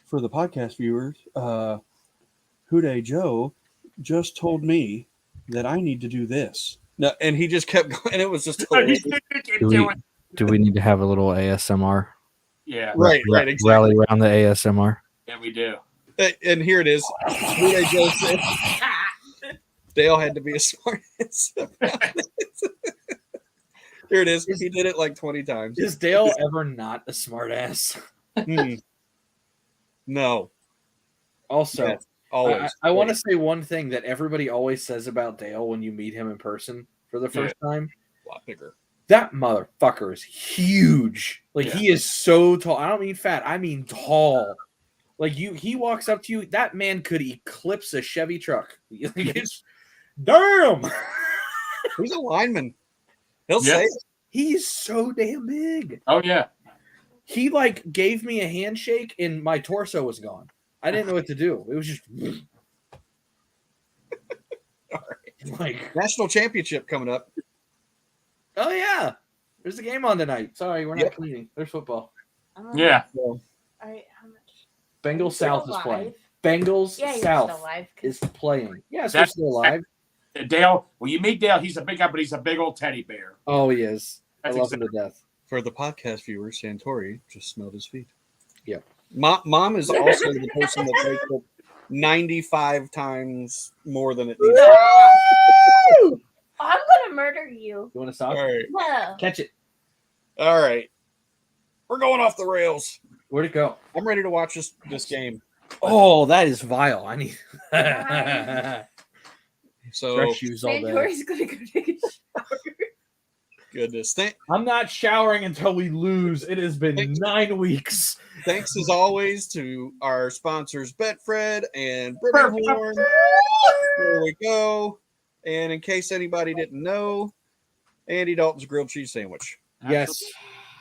S3: for the podcast viewers, Houday Joe just told me that I need to do this. No, and he just kept going. And it was just hilarious.
S8: Do we need to have a little ASMR?
S5: Yeah.
S3: Right, exactly.
S8: Rally around the ASMR.
S5: Yeah, we do.
S3: And here it is. Houday Joe said Dale had to be a smartass. Here it is. He did it like 20 times.
S1: Is Dale ever not a smartass?
S3: No.
S1: Also,
S3: yes, always.
S1: I want to say one thing that everybody always says about Dale when you meet him in person for the first time.
S3: A lot bigger.
S1: That motherfucker is huge. Like, he is so tall. I don't mean fat. I mean tall. Like, he walks up to you. That man could eclipse a Chevy truck. Damn.
S3: He's a lineman. He'll say it.
S1: He's so damn big.
S5: Oh, yeah.
S1: He, gave me a handshake and my torso was gone. I didn't know what to do. It was just...
S3: All right. National championship coming up.
S1: Oh, yeah. There's a game on tonight. Sorry, we're not cleaning. There's football.
S5: Yeah.
S7: All right, how much?
S1: Bengals South is playing. Bengals South is playing. Yes, they're still alive.
S5: Dale, when you meet Dale, he's a big guy, but he's a big old teddy bear.
S1: Oh, he is. I love him to death.
S3: For the podcast viewers, Santori just smelled his feet.
S1: Yeah.
S3: Mom is also the person that takes it 95 times more than it needs.
S7: No! I'm gonna murder you.
S1: You want to stop?
S3: All right.
S7: No.
S1: Catch it.
S3: All right. We're going off the rails.
S1: Where'd it go?
S3: I'm ready to watch this game.
S1: Oh, that is vile. I need
S3: so
S1: fresh shoes all day.
S7: Santori's gonna go take a shower.
S3: Goodness.
S1: I'm not showering until we lose. It has been 9 weeks.
S3: Thanks as always to our sponsors, Betfred and Brimming Horn. There we go. And in case anybody didn't know, Andy Dalton's grilled cheese sandwich.
S1: Yes.